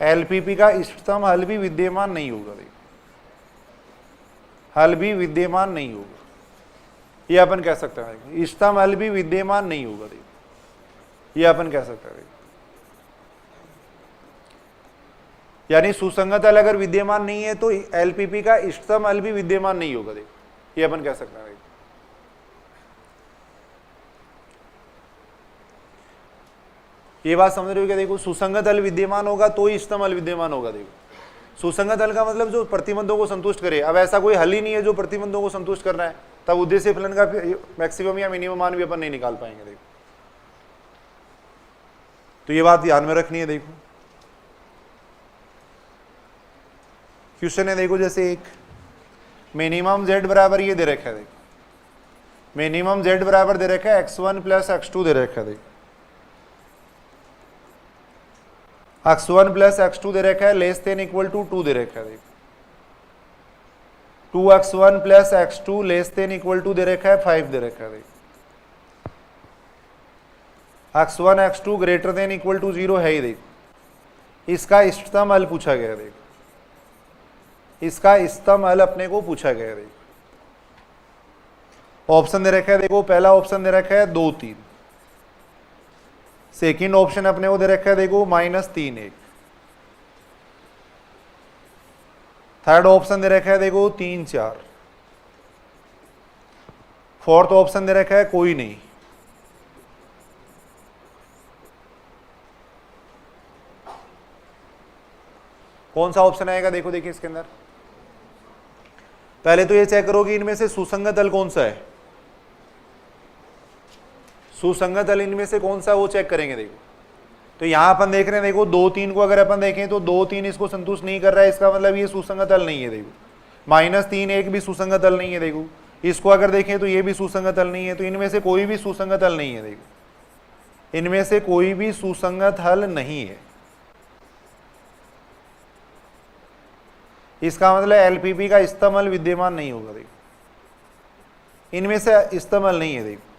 एलपीपी का इष्टतम हल भी विद्यमान नहीं होगा। देखो हल भी विद्यमान नहीं होगा, ये अपन कह सकते हैं। इष्टतम हल भी विद्यमान नहीं होगा। देखो ये अपन कह सकते हैं। यानी सुसंगत हल अगर विद्यमान नहीं है तो एलपीपी का इष्टतम हल भी विद्यमान नहीं होगा। देखो ये अपन कह सकते हैं। ये बात समझ रहे हो क्या? देखो सुसंगत हल विद्यमान होगा तो ही इष्टतम हल विद्यमान होगा। देखो सुसंगत हल का मतलब जो प्रतिबंधों को संतुष्ट करे। अब ऐसा कोई हल ही नहीं है जो प्रतिबंधों को संतुष्ट कर रहा है, तब उद्देश्य फलन का मैक्सिमम या मिनिमम मान भी अपन नहीं निकाल पाएंगे। देखो तो ये बात ध्यान में रखनी है। देखो क्वेश्चन है, देखो जैसे एक मिनिमम z बराबर ये दे रखा है। देखो मिनिमम z बराबर दे रखा है x1 प्लस x2 दे रखा है। देखो x1 प्लस x2 दे रखा है लेस देन इक्वल टू 2 दे रखा है। देखो 2x1 plus x2 less than equal to दे रखा है 5 दे रखा है। देखो x1 x2 greater than equal to 0 है ही। देखो इसका इष्टतम हल पूछा गया। देखो इसका इष्टतम हल अपने को पूछा गया। देखो ऑप्शन दे रखा है। देखो पहला ऑप्शन दे रखा है 2 3, सेकंड ऑप्शन अपने को दे रखा है देखो -3 1, थर्ड ऑप्शन दे रखा है देखो 3 4, फोर्थ ऑप्शन दे रखा है कोई नहीं। कौन सा ऑप्शन आएगा? देखो देखिए इसके अंदर पहले तो ये चेक करो कि इनमें से सुसंगत हल कौन सा है। सुसंगत हल इनमें से कौन सा, वो चेक करेंगे। देखो तो यहां अपन देख रहे हैं, देखो 2 3 को अगर अपन देखें तो 2 3 इसको संतुष्ट नहीं कर रहा है, इसका मतलब ये सुसंगत हल नहीं है। देखो -3 1 भी सुसंगत हल नहीं है। देखो इसको अगर देखें तो ये भी सुसंगत हल नहीं है। तो इनमें से कोई भी सुसंगत हल नहीं है। देखो इनमें से कोई भी सुसंगत हल नहीं है। इसका मतलब एलपीपी का इष्टतम हल विद्यमान नहीं होगा। देखो इनमें से इष्टतम हल नहीं है। देखो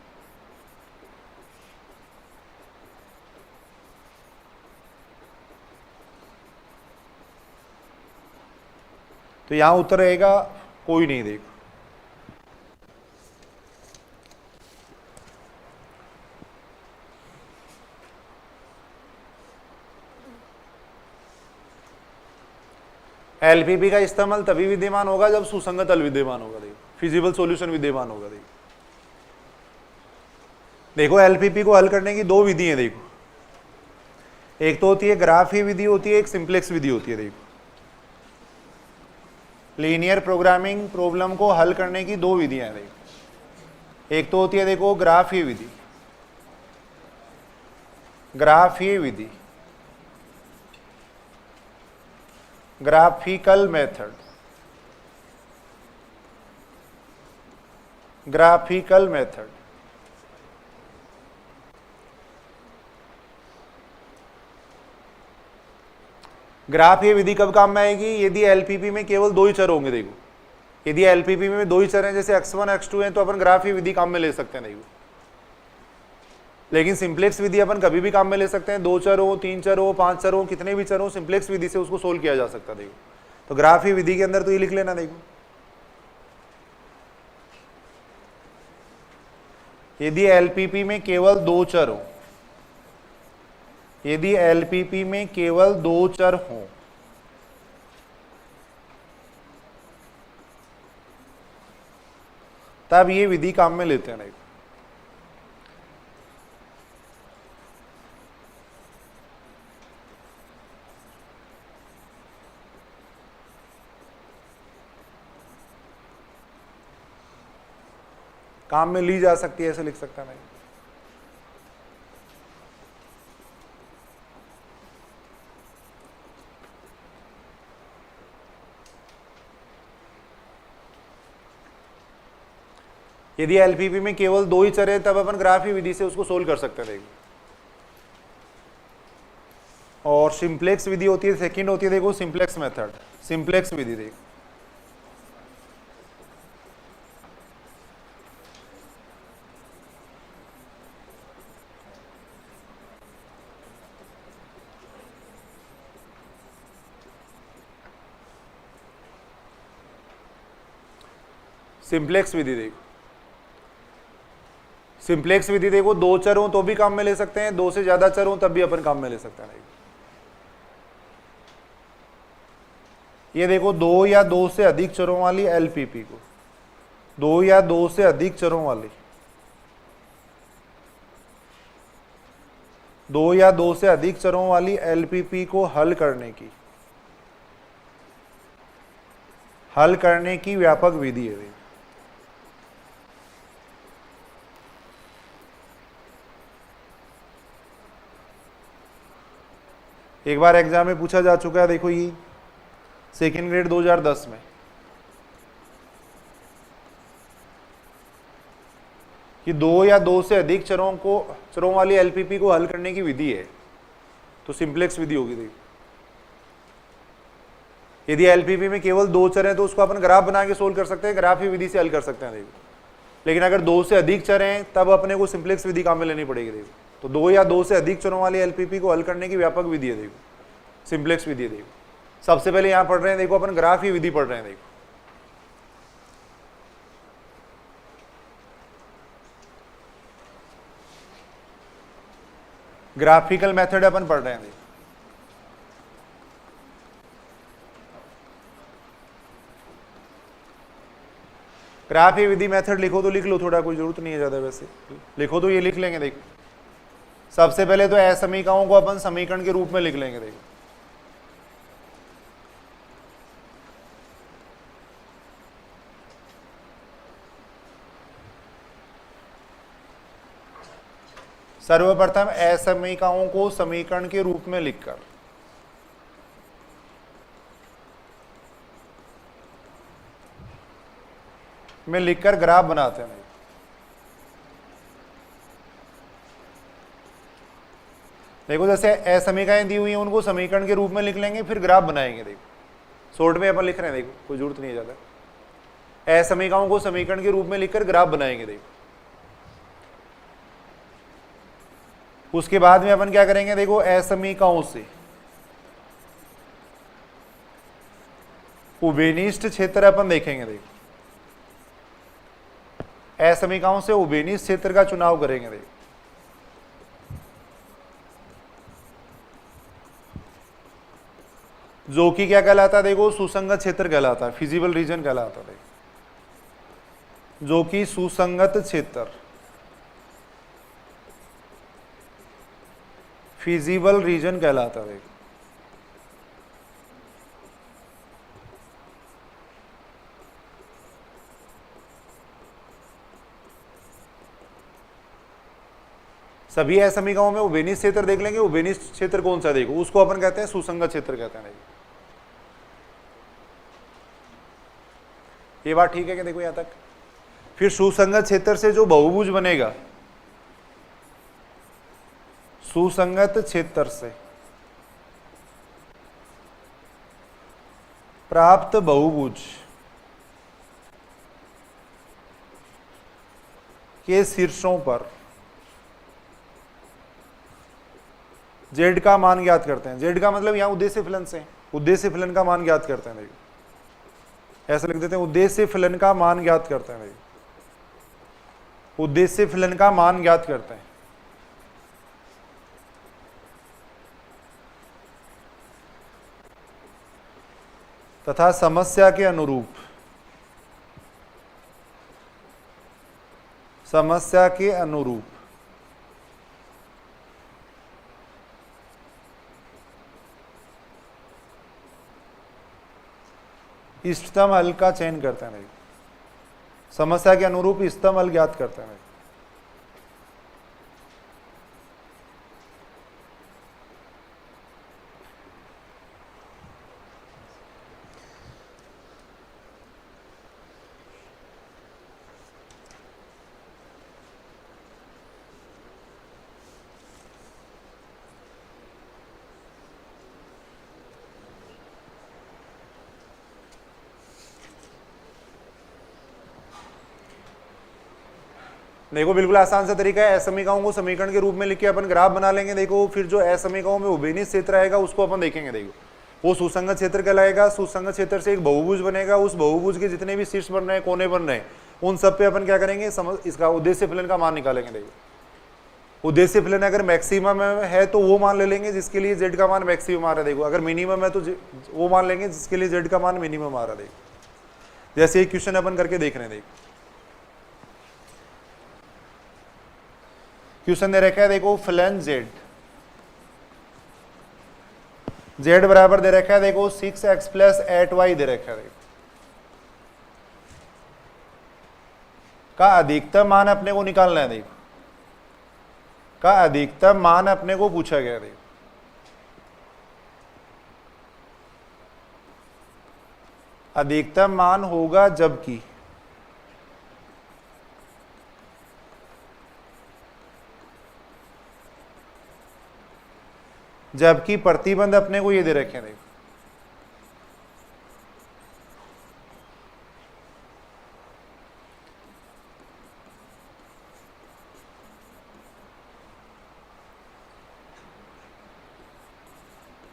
तो यहां उत्तर रहेगा कोई नहीं। देखो एलपीपी का इस्तेमाल तभी विद्यमान होगा जब सुसंगत हल विद्यमान होगा। देखो फिजिबल सॉल्यूशन विद्यमान होगा। देखो एलपीपी को हल करने की 2 विधि है। देखो एक तो होती है ग्राफीय विधि होती है, एक सिंप्लेक्स विधि होती है। देखो लीनियर प्रोग्रामिंग प्रॉब्लम को हल करने की 2 विधियां हैं। देखो एक तो होती है देखो ग्राफीय विधि, ग्राफीय विधि, ग्राफिकल मेथड, ग्राफिकल मेथड। ग्राफीय विधि कब काम में आएगी? यदि एलपीपी में केवल 2 ही चर होंगे। देखो यदि एलपीपी में 2 ही चर हैं, जैसे x1 x2 हैं, तो अपन ग्राफीय विधि काम में ले सकते हैं। देखो लेकिन सिंप्लेक्स विधि अपन कभी भी काम में ले सकते हैं। 2 चर हो, 3 चर हो, 5 चर हो, कितने भी चर हो, सिंप्लेक्स विधि से उसको सोल्व किया जा सकता है। देखो तो ग्राफीय विधि के अंदर तो ये लिख लेना। देखो यदि एलपीपी में केवल 2 चर हो, यदि एलपीपी में केवल 2 चर हो, तब ये विधि काम में लेते हैं। देखो काम में ली जा सकती है, ऐसे लिख सकता है। यदि एलपीपी में केवल 2 ही चर है, तब अपन ग्राफीय विधि से उसको सोल्व कर सकते हैं। देखो और सिंप्लेक्स विधि होती है, सेकंड होती है देखो सिंप्लेक्स मेथड, सिंप्लेक्स विधि। देखो सिंप्लेक्स विधि, देखो सिंप्लेक्स विधि देखो 2 चर हो तो भी काम में ले सकते हैं, 2 से ज्यादा चर हो तब भी अपन काम में ले सकते हैं। ये देखो 2 या 2 से अधिक चरों वाली एलपीपी को, 2 या 2 से अधिक चरों वाली, 2 या 2 से अधिक चरों वाली एलपीपी को हल करने की हल करने की व्यापक विधि है। एक बार एग्जाम में पूछा जा चुका है, देखो ये सेकेंड ग्रेड 2010 में, कि दो या दो से अधिक चरों वाली एलपीपी को हल करने की विधि है, तो सिंप्लेक्स विधि होगी। देखो यदि एलपीपी में केवल दो चर हैं तो उसको अपन ग्राफ बना के सोल्व कर सकते हैं, ग्राफ ही विधि से हल कर सकते हैं। देखो लेकिन अगर दो से अधिक चर हैं तब अपने को सिंप्लेक्स विधि काम में लेनी पड़ेगी। देखो तो दो या दो से अधिक चरों वाली एलपीपी को हल करने की व्यापक विधि है, देखो सिंप्लेक्स विधि है। देखो सबसे पहले यहां पढ़ रहे हैं, देखो अपन ग्राफ ही विधि पढ़ रहे हैं। देखो ग्राफिकल मेथड अपन पढ़ रहे हैं। देखो ग्राफ ही विधि मेथड लिखो तो लिख लो, थोड़ा कोई जरूरत नहीं है ज्यादा, वैसे लिखो तो ये लिख लेंगे। देखो सबसे पहले तो असमीकाओं को अपन समीकरण के रूप में लिख लेंगे। देखो सर्वप्रथम असमीकाओं को समीकरण के रूप में लिखकर ग्राफ बनाते हैं। देखो जैसे असमीकाएं दी हुई हैं उनको समीकरण के रूप में लिख लेंगे, फिर ग्राफ बनाएंगे। देखो शॉर्ट में अपन लिख रहे हैं, देखो कोई जरूरत नहीं है ज्यादा। असमीकाओं को समीकरण के रूप में लिखकर ग्राफ बनाएंगे। देखो उसके बाद में अपन क्या करेंगे, देखो असमीकाओं से उभयनिष्ठ क्षेत्र अपन देखेंगे। देखो असमीकाओं से उभयनिष्ठ क्षेत्र का चुनाव करेंगे। देखो जो कि क्या कहलाता है, देखो सुसंगत क्षेत्र कहलाता है, फिजिबल रीजन कहलाता है। देखो जो कि सुसंगत क्षेत्र, फिजिबल रीजन कहलाता है। देखो सभी असमीकाओं में उभयनिष्ठ क्षेत्र देख लेंगे। उभयनिष्ठ क्षेत्र कौन सा, देखो उसको अपन कहते हैं सुसंगत क्षेत्र कहते हैं। ये बात ठीक है क्या? देखो यहां तक। फिर सुसंगत क्षेत्र से जो बहुभुज बनेगा, सुसंगत क्षेत्र से प्राप्त बहुभुज के शीर्षों पर जेड का मान ज्ञात करते हैं। जेड का मतलब यहां उद्देश्य फलन से, उद्देश्य फलन का मान ज्ञात करते हैं। देखो ऐसा लिख देते हैं, उद्देश्य फलन का मान ज्ञात करते हैं। देखो उद्देश्य फलन का मान ज्ञात करते हैं। तथा समस्या के अनुरूप, समस्या के अनुरूप इष्टतम हल का चयन करते हैं। समस्या के अनुरूप इष्टतम हल ज्ञात करते हैं। देखो बिल्कुल आसान सा तरीका है। असमीकाओं को समीकरण के रूप में लिख के अपन ग्राफ बना लेंगे। देखो फिर जो असमीकाओं में उभयनिष्ठ क्षेत्र आएगा उसको अपन देखेंगे। देखो वो सुसंगत क्षेत्र कहलाएगा। सुसंगत क्षेत्र से एक बहुभुज बनेगा। उस बहुभुज के जितने भी शीर्ष बन रहे हैं, कोने बन रहे हैं, उन सब पे अपन क्या करेंगे, इसका उद्देश्य फलन का मान निकालेंगे। देखो उद्देश्य फलन अगर मैक्सिमम है तो वो मान ले लेंगे जिसके लिए जेड का मान मैक्सिमम आ रहा है। देखो अगर मिनिमम है तो वो मान लेंगे जिसके लिए जेड का मान मिनिमम आ रहा है। देखो जैसे एक क्वेश्चन अपन करके देख रहे हैं। देखो क्वेश्चन दे रखा है, देखो फलन जेड, जेड बराबर दे रखा है, देखो 6x + 8y दे रखा है। का अधिकतम मान अपने को निकालना है। देखो का अधिकतम मान अपने को पूछा गया। देखो अधिकतम मान होगा जबकि प्रतिबंध अपने को ये दे रखे हैं। देखो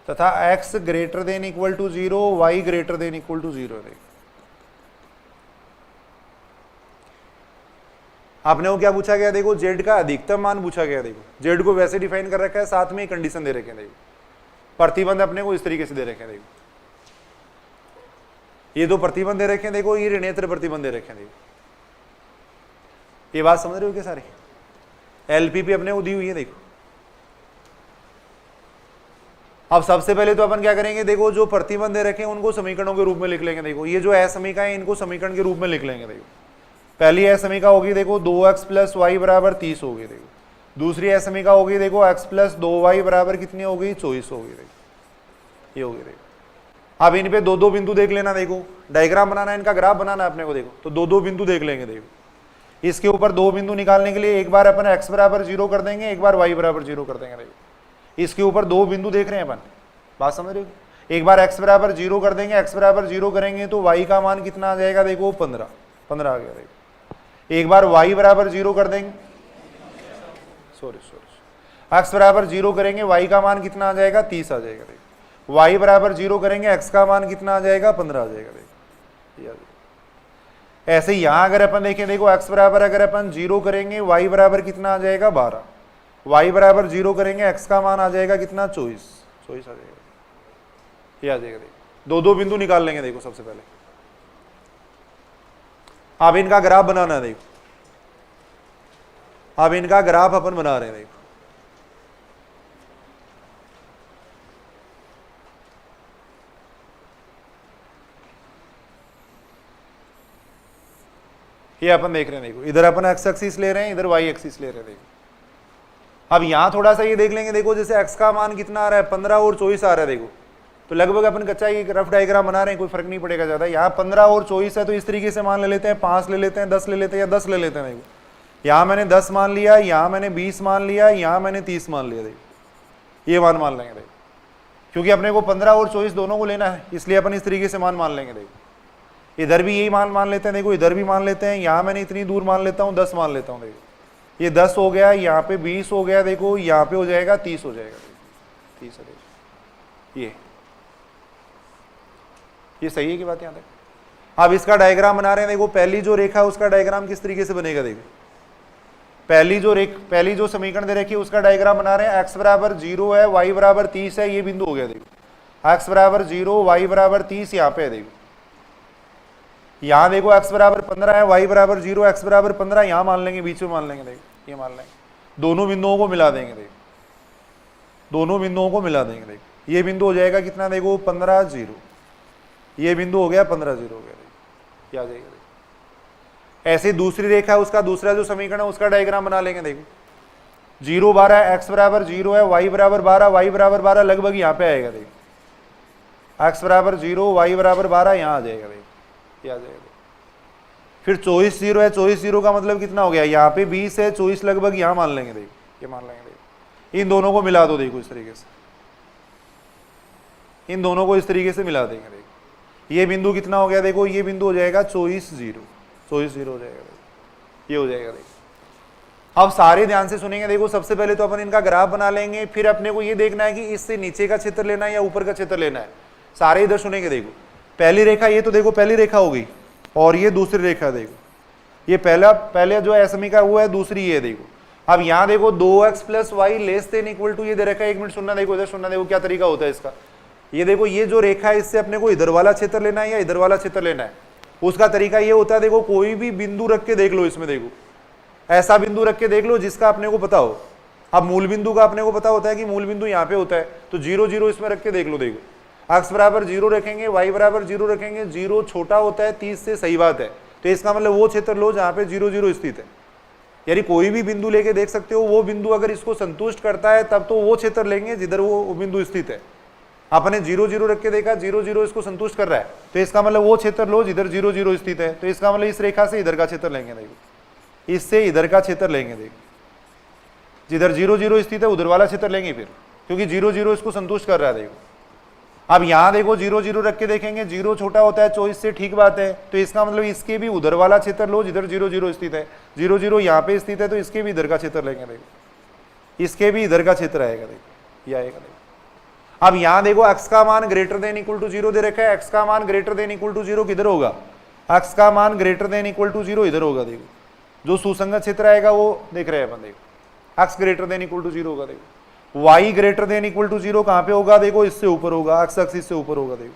तथा x greater than equal to 0, y greater than equal to 0। आपने वो क्या पूछा गया, देखो z का अधिकतम मान पूछा गया। देखो z को वैसे डिफाइन कर रखा है, साथ में कंडीशन दे रखे हैं। देखो प्रतिबंध अपने को इस तरीके से दे रखे हैं। देखो ये दो प्रतिबंध दे रखे हैं, देखो ये ऋणेतर प्रतिबंध दे रखे हैं। देखो ये बात समझ रहे हो क्या सारे? एलपीपी अपने को दी हुई है। देखो अब सबसे पहले तो अपन क्या करेंगे, देखो जो प्रतिबंध दे रखे हैं उनको समीकरणों के रूप में लिख लेंगे। देखो ये जो असमीका है इनको समीकरण के रूप में लिख लेंगे। देखो पहली असमीका होगी देखो 2x प्लस वाई बराबर 30 होगी। देखो दूसरी असमीका होगी देखो x प्लस 2y बराबर कितनी होगी, 24 होगी। देखो ये होगी। देखो अब इन पे दो दो बिंदु देख लेना। देखो डायग्राम बनाना है, इनका ग्राफ बनाना है अपने को। देखो तो दो दो बिंदु देख लेंगे। देखो इसके ऊपर दो बिंदु निकालने के लिए एक बार अपन x बराबर 0 कर देंगे, एक बार y बराबर 0 कर देंगे। देखो इसके ऊपर दो बिंदु देख रहे हैं अपन, बात समझ रहे हो? एक बार x बराबर 0 कर देंगे, x बराबर 0 करेंगे तो y का मान कितना आ जाएगा, देखो 15 आ गया। देखो एक बार y बराबर 0 कर देंगे, x बराबर 0 करेंगे, y का मान कितना आ जाएगा, 30 आ जाएगा। देखो y बराबर 0 करेंगे, x का मान कितना आ जाएगा, 15 आ जाएगा। देखो ऐसे यहाँ अगर अपन देखें, देखो x बराबर अगर अपन 0 करेंगे, y बराबर कितना आ जाएगा, 12, y बराबर 0 करेंगे, x का मान आ जाएगा कितना, 24 आ जाएगा। ये आ जाएगा। देखो दो दो बिंदु निकाल लेंगे। देखो सबसे पहले अब इनका ग्राफ बनाना है। देखो अब इनका ग्राफ अपन बना रहे हैं। देखो ये अपन देख रहे हैं। देखो इधर अपन x एक्सिस ले रहे हैं, इधर y एक्सिस ले रहे हैं। देखो अब यहां थोड़ा सा ये देख लेंगे। देखो जैसे x का मान कितना आ रहा है, 15 और 24 आ रहा है। देखो तो लगभग अपन कच्चा एक रफ डायग्राम बना रहे हैं, कोई फर्क नहीं पड़ेगा ज्यादा। यहाँ 15 और 24 है तो इस तरीके से मान ले लेते हैं, 5 ले लेते हैं, 10 ले लेते हैं, या 10 ले लेते हैं। देखो यहाँ मैंने 10 मान लिया, यहाँ मैंने 20 मान लिया, यहाँ मैंने 30 मान लिया। देखो ये मान लेंगे। देखो क्योंकि अपने को 15 और 24 दोनों को लेना है, इसलिए अपन इस तरीके से मान लेंगे। देखो इधर भी यही मान लेते हैं। देखो इधर भी मान लेते हैं, यहाँ मैंने इतनी दूर मान लेता हूँ, 10 मान लेता हूँ। देखो ये 10 हो गया, यहाँ पे 20 हो गया। देखो यहाँ पे हो जाएगा 30 हो जाएगा। 30 है। देखो ये सही है कि बात याद है? अब इसका डायग्राम बना रहे हैं। देखो पहली जो रेखा है उसका डायग्राम किस तरीके से बनेगा। देखो पहली जो समीकरण दे रखी है उसका डायग्राम बना रहे हैं। x बराबर 0 है, y बराबर 30 है, ये बिंदु हो गया। देखो x बराबर 0, y बराबर 30 यहाँ पे है। देखो यहाँ देखो x बराबर 15 है, y बराबर 0, x बराबर 15 यहाँ मान लेंगे, बीच में मान लेंगे। देखो ये मान लेंगे, दोनों बिंदुओं को मिला देंगे। देखो दोनों बिंदुओं को मिला देंगे। देखो ये बिंदु हो जाएगा कितना, देखो 15, 0, ये बिंदु हो गया 15, 0 हो गया। देखो आ जाएगा। ऐसे दूसरी रेखा है, उसका दूसरा जो समीकरण है उसका डायग्राम बना लेंगे। देखो 0, 12, x बराबर 0 है, y बराबर 12, y बराबर 12 लगभग यहाँ पे आएगा। देखो x बराबर 0, y बराबर 12 यहाँ आ जाएगा। देखो ये आ जाएगा। फिर 24, 0 है, 24, 0 का मतलब कितना हो गया, यहाँ पे 20 है, 24 लगभग यहाँ मान लेंगे। देखो ये मान लेंगे। देखो इन दोनों को मिला दो। देखो इस तरीके से इन दोनों को इस तरीके से मिला देंगे। देखो ये बिंदु कितना हो गया, देखो ये बिंदु हो जाएगा 24, 0 हो जाएगा। ये हो जाएगा। देखो अब सारे ध्यान से सुनेंगे। देखो सबसे पहले तो अपन इनका ग्राफ बना लेंगे, फिर अपने को ये देखना है कि इससे नीचे का क्षेत्र लेना है या ऊपर का क्षेत्र लेना है। सारे इधर सुनेंगे। देखो पहली रेखा, ये तो देखो पहली रेखा हो गई, और ये दूसरी रेखा। देखो ये पहले जो असमीका वो है, दूसरी ये। देखो अब यहाँ देखो 2x plus y less than equal to, ये दे रखा है। 1 मिनट सुनना। देखो इधर सुनना। देखो क्या तरीका होता है इसका। ये देखो ये जो रेखा है, इससे अपने को इधर वाला क्षेत्र लेना है या इधर वाला क्षेत्र लेना है। उसका तरीका ये होता है, देखो कोई भी बिंदु रख के देख लो इसमें। देखो ऐसा बिंदु रख के देख लो जिसका अपने को पता हो। अब मूल बिंदु का अपने को पता होता है कि मूल बिंदु यहाँ पे होता है, तो 0, 0 इसमें रख के देख लो। देखो x बराबर 0 रखेंगे, y बराबर 0 रखेंगे। 0 छोटा होता है 30 से, सही बात है, तो इसका मतलब वो क्षेत्र लो जहां पे 0 0 स्थित है। यानी कोई भी बिंदु लेके देख सकते हो, वो बिंदु अगर इसको संतुष्ट करता है तब तो वो क्षेत्र लेंगे जिधर वो बिंदु स्थित है। आपने 0 0 रख के देखा 0 0 इसको संतुष्ट कर रहा है, तो इसका मतलब वो क्षेत्र लो जिधर 0 0 स्थित है। तो इसका मतलब इस रेखा से इधर का क्षेत्र लेंगे, देखो इससे इधर का क्षेत्र लेंगे, देखो जिधर 0 0 स्थित है उधर वाला क्षेत्र लेंगे फिर, क्योंकि 0 0 इसको संतुष्ट कर रहा है। देखो अब यहां देखो 0 0 रख के देखेंगे, 0 छोटा होता है 24 से, ठीक बात है। तो इसका मतलब इसके भी उधर वाला क्षेत्र लो जिधर 0 0 स्थित है। 0 0 यहाँ पे स्थित है तो इसके भी इधर का क्षेत्र लेंगे, देखो इसके भी इधर का क्षेत्र आएगा, देखो ये आएगा। देखो अब यहां देखो x का मान ग्रेटर देन इक्वल टू 0 दे रखा है, x का मान ग्रेटर देन इक्वल टू 0 किधर होगा, x का मान ग्रेटर देन इक्वल टू 0 इधर होगा। देखो जो सुसंगत क्षेत्र आएगा वो देख रहे हैं अपन, देखो x greater than equal to 0 होगा। देखो y greater than equal to 0 कहां पे होगा, देखो इससे ऊपर होगा, x एक्सिस से ऊपर होगा। देखो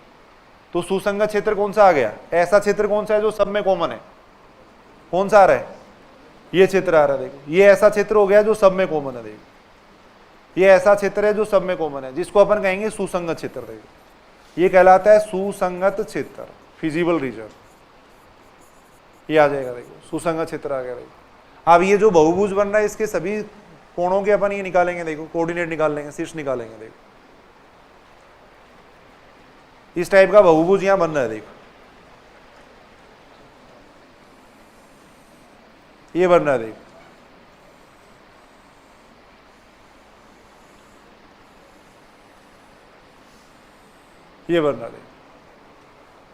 तो सुसंगत क्षेत्र कौन सा आ गया, ऐसा क्षेत्र कौन सा है जो सब में कॉमन है, कौन सा आ रहा है, ये क्षेत्र आ रहा है। देखो ये ऐसा क्षेत्र हो गया जो सब में कॉमन है। देखो ये ऐसा क्षेत्र है जो सब में कॉमन है, जिसको अपन कहेंगे सुसंगत क्षेत्र। देखो ये कहलाता है सुसंगत क्षेत्र, फिजिबल रीजन, ये आ जाएगा। देखो सुसंगत क्षेत्र आ गया। देखो अब ये जो बहुभुज बन रहा है इसके सभी कोणों के अपन ये निकालेंगे, देखो कोऑर्डिनेट निकाल लेंगे, शीर्ष निकालेंगे। देखो इस टाइप का बहुभुज यहां बन रहा है, देखो ये बन रहा है। देखो ये बन रहा है।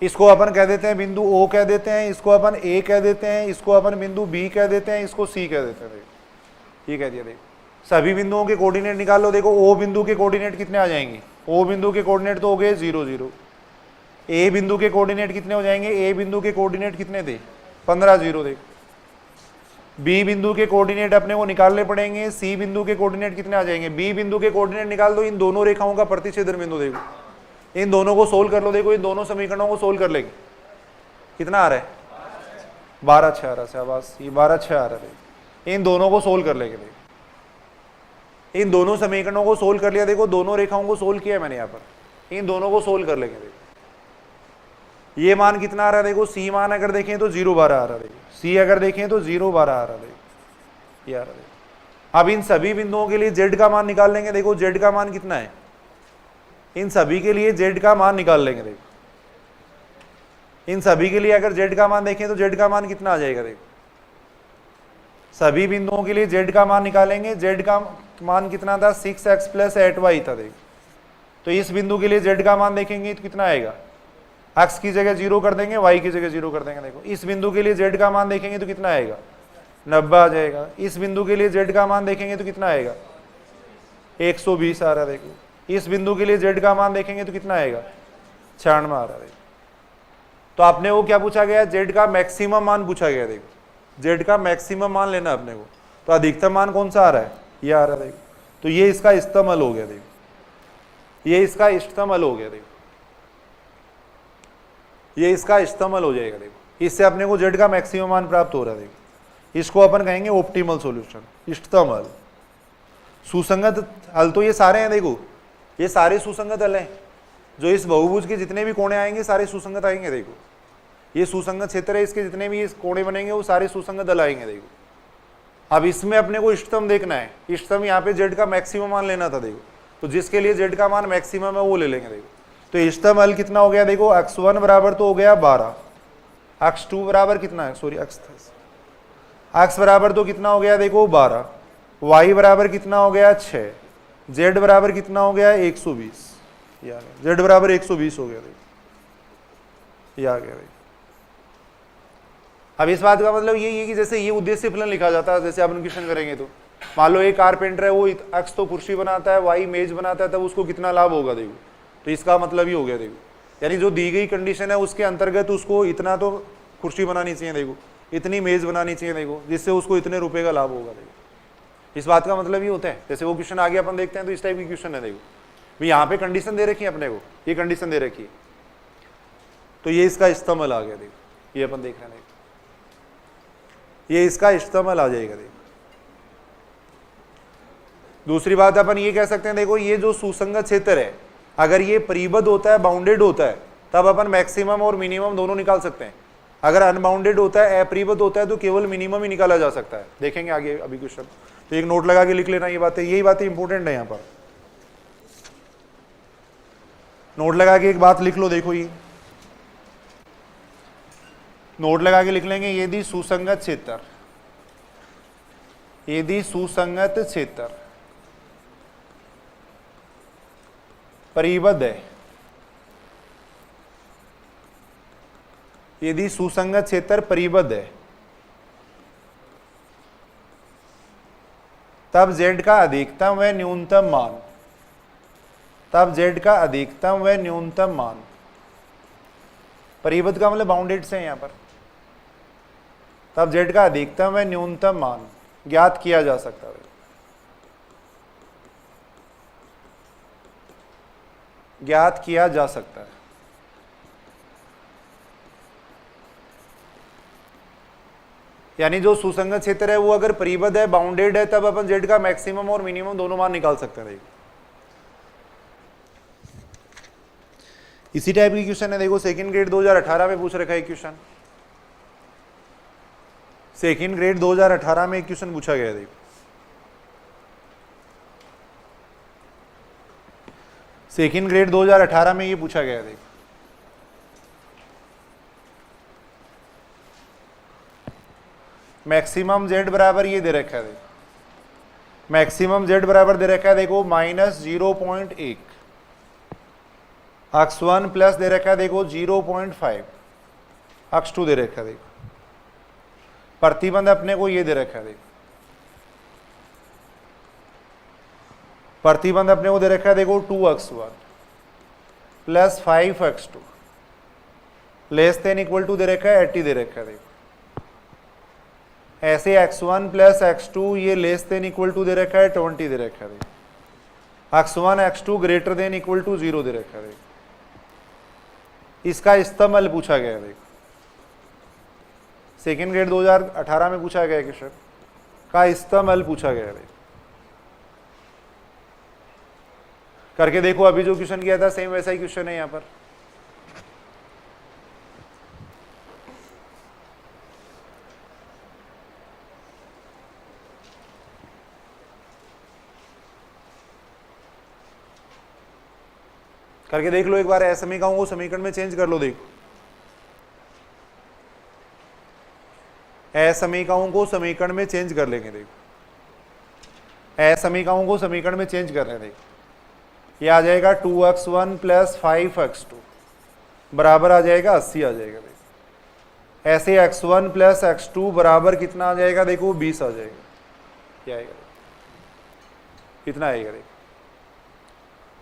इसको अपन कह देते हैं बिंदु O कह देते हैं, इसको अपन A कह देते हैं, इसको अपन बिंदु B कह देते हैं, इसको C कह देते हैं। देखो ये कह दिया। देखो सभी बिंदुओं के कोऑर्डिनेट निकाल लो। देखो O बिंदु के कोऑर्डिनेट कितने आ जाएंगे, O बिंदु के कोऑर्डिनेट तो हो गए 0 0। A बिंदु के कोऑर्डिनेट कितने हो जाएंगे, A बिंदु के कोऑर्डिनेट कितने थे 15 0। देखो B बिंदु के कोऑर्डिनेट अपने को निकालने पड़ेंगे, C बिंदु के कोऑर्डिनेट कितने आ जाएंगे, B बिंदु के कोऑर्डिनेट निकाल दो। इन दोनों रेखाओं का प्रतिच्छेदन बिंदु देखो, इन दोनों को सोल्व कर लो। देखो इन दोनों समीकरणों को सोल्व कर लेंगे, कितना आ रहा है 12 6 आ रहा है, शाबाश ये 12 6 आ रहा है। इन दोनों को सोल्व कर लेंगे। देखो इन दोनों समीकरणों को सोल्व कर लिया। देखो दोनों रेखाओं को सोल्व किया मैंने यहाँ पर, इन दोनों को सोल्व कर लेंगे। देखो ये मान कितना आ रहा है, देखो C मान अगर देखें तो 0 12 आ रहा है। देखो C अगर देखें तो 0 12 आ रहा है। देखो ये आ रहा है। देखो अब इन सभी बिंदुओं के लिए Z का मान निकाल लेंगे। देखो Z का मान कितना है, इन सभी के लिए Z का मान निकाल लेंगे। देखो इन सभी के लिए अगर Z का मान देखें तो Z का मान कितना आ जाएगा। देखो सभी बिंदुओं के लिए Z का मान निकालेंगे, Z का मान कितना था 6x + 8y था। देखो तो इस बिंदु के लिए Z का मान देखेंगे तो कितना आएगा, x की जगह 0 कर देंगे, y की जगह 0 कर देंगे। देखो इस बिंदु के लिए Z का मान देखेंगे तो कितना आएगा 90 आ जाएगा। इस बिंदु के लिए Z का मान देखेंगे तो कितना आएगा 120 आ रहा है। देखो इस बिंदु के लिए Z का मान देखेंगे तो कितना आएगा 96 आ रहा है। तो आपने वो क्या पूछा गया, Z का मैक्सिमम मान पूछा गया। देखो Z का मैक्सिमम मान लेना अपने को, तो अधिकतम मान कौन सा आ रहा है, ये आ रहा है। देखो तो ये इसका इष्टतम हल हो गया। देखो ये इसका इष्टतम हल हो गया। देखो ये इसका इष्टतम हल हो जाएगा। देखो इससे अपने को Z का मैक्सिमम मान प्राप्त हो रहा है। देखो इसको अपन कहेंगे ऑप्टिमल सॉल्यूशन, इष्टतम हल। सुसंगत हल तो ये सारे हैं। देखो ये सारे सुसंगत हल हैं, जो इस बहुभुज के जितने भी कोणे आएंगे सारे सुसंगत आएंगे। देखो ये सुसंगत क्षेत्र है, इसके जितने भी कोणे बनेंगे वो सारे सुसंगत हल आएंगे। देखो अब इसमें अपने को इष्टतम देखना है, इष्टतम यहाँ पे Z का मैक्सिमम मान लेना था। देखो तो जिसके लिए Z का मान मैक्सिमम है वो ले लेंगे। देखो तो इष्टतम हल कितना हो गया, देखो x1 बराबर तो हो गया 12, x2 बराबर कितना है, सॉरी x बराबर तो कितना हो गया, देखो 12, y बराबर कितना हो गया 6, z बराबर कितना हो गया 120, z बराबर 120 हो गया। देखो ये आ गया। देखो अब इस बात का मतलब ये है कि जैसे ये उद्देश्य फलन लिखा जाता है, जैसे अपन क्वेश्चन करेंगे तो मान लो एक कारपेंटर है, वो x तो कुर्सी बनाता है, y मेज बनाता है, तब उसको कितना लाभ होगा। देखो तो इसका मतलब ही हो गया। देखो यानी जो दी गई कंडीशन है उसके अंतर्गत उसको इतना तो कुर्सी बनानी चाहिए, देखो इतनी मेज बनानी चाहिए, देखो जिससे उसको इतने रुपए का लाभ होगा। देखो इस बात का मतलब ही होता है। जैसे वो क्वेश्चन आगे अपन देखते हैं तो इस टाइप की क्वेश्चन है। देखो भाई यहाँ पे कंडीशन दे रखी है अपने को, ये कंडीशन दे रखी है, तो ये इसका इस्तेमाल आ गया। देखो ये अपन देख रहे हैं, ये इसका इस्तेमाल आ जाएगा। देखो दूसरी बात अपन ये कह सकते हैं, देखो ये जो सुसंगत क्षेत्र है अगर ये परिबद्ध होता है, बाउंडेड होता है, तब अपन मैक्सिमम और मिनिमम दोनों निकाल सकते हैं। अगर अनबाउंडेड होता है, अपरिबद्ध होता है, तो केवल मिनिमम ही निकाला जा सकता है। देखेंगे आगे अभी क्वेश्चन, तो एक नोट लगा के लिख लेना, ये बातें, यही बातें इंपॉर्टेंट है यहाँ पर। नोट लगा के एक बात लिख लो, देखो ये नोट लगा के लिख लेंगे, यदि सुसंगत क्षेत्र, यदि सुसंगत क्षेत्र परिबद्ध है, यदि सुसंगत क्षेत्र परिबद्ध है, तब z का अधिकतम व न्यूनतम मान, तब z का अधिकतम व न्यूनतम मान, परिबद्ध का मतलब बाउंडेड से है यहां पर, तब z का अधिकतम व न्यूनतम मान ज्ञात किया जा सकता है, ज्ञात किया जा सकता है। यानी जो सुसंगत क्षेत्र है वो अगर परिबद्ध है, बाउंडेड है, तब अपन z का मैक्सिमम और मिनिमम दोनों मान निकाल सकते हैं। देखो इसी टाइप की क्वेश्चन है, देखो सेकंड ग्रेड 2018 में पूछ रखा है क्वेश्चन, सेकंड ग्रेड 2018 में एक क्वेश्चन पूछा गया है। देखो सेकंड ग्रेड 2018 में ये पूछा गया है। देखो मैक्सिमम z बराबर ये दे रखा है, देखो मैक्सिमम z बराबर दे रखा है, देखो -0.1, x1 प्लस दे रखा है, देखो 0.5, x2 दे रखा है। देखो प्रतिबंध अपने को ये दे रखा है, देखो प्रतिबंध अपने को दे रखा है, देखो 2x1 plus 5x2 less than equal to दे रखा है 80 दे रखा है। देखो ऐसे x1 प्लस x2 ये लेस देन इक्वल टू दे रखा है 20 दे रखा है। देखो x1 x2 greater than equal to 0 दे रखा है। देखो इसका इस्तेमाल पूछा गया है। देखो सेकेंड ग्रेड 2018 में पूछा गया क्वेश्चन का इस्तेमाल पूछा गया है। देखो करके देखो, अभी जो क्वेश्चन किया था सेम वैसा ही क्वेश्चन है यहाँ पर। करके देख लो एक बार, असमीकरणों को समीकरण में चेंज कर लो। देखो असमीकरणों को समीकरण में चेंज कर लेंगे। देखो असमीकरणों को समीकरण में चेंज कर रहे हैं। देखो ये आ जाएगा 2x1 प्लस 5x2 बराबर आ जाएगा 80 आ जाएगा। देखो ऐसे x1 प्लस x2 बराबर कितना आ जाएगा, देखो 20 आ जाएगा। क्या आएगा, कितना आएगा। देखो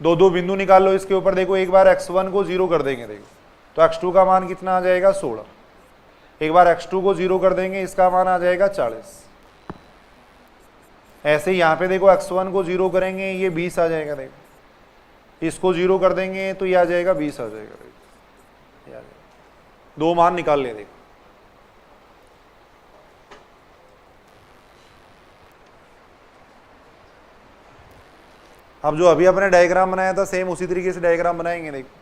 दो दो बिंदु निकाल लो इसके ऊपर। देखो एक बार x1 को 0 कर देंगे, देखो तो x2 का मान कितना आ जाएगा 16। एक बार x2 को 0 कर देंगे, इसका मान आ जाएगा 40। ऐसे यहाँ पे देखो x1 को 0 करेंगे, ये 20 आ जाएगा। देखो इसको 0 कर देंगे तो ये आ जाएगा 20 आ जाएगा। देखो ये आ जाएगा, दो मान निकाल ले। देखो अब जो अभी अपने डायग्राम बनाया था सेम उसी तरीके से डायग्राम बनाएंगे। देखो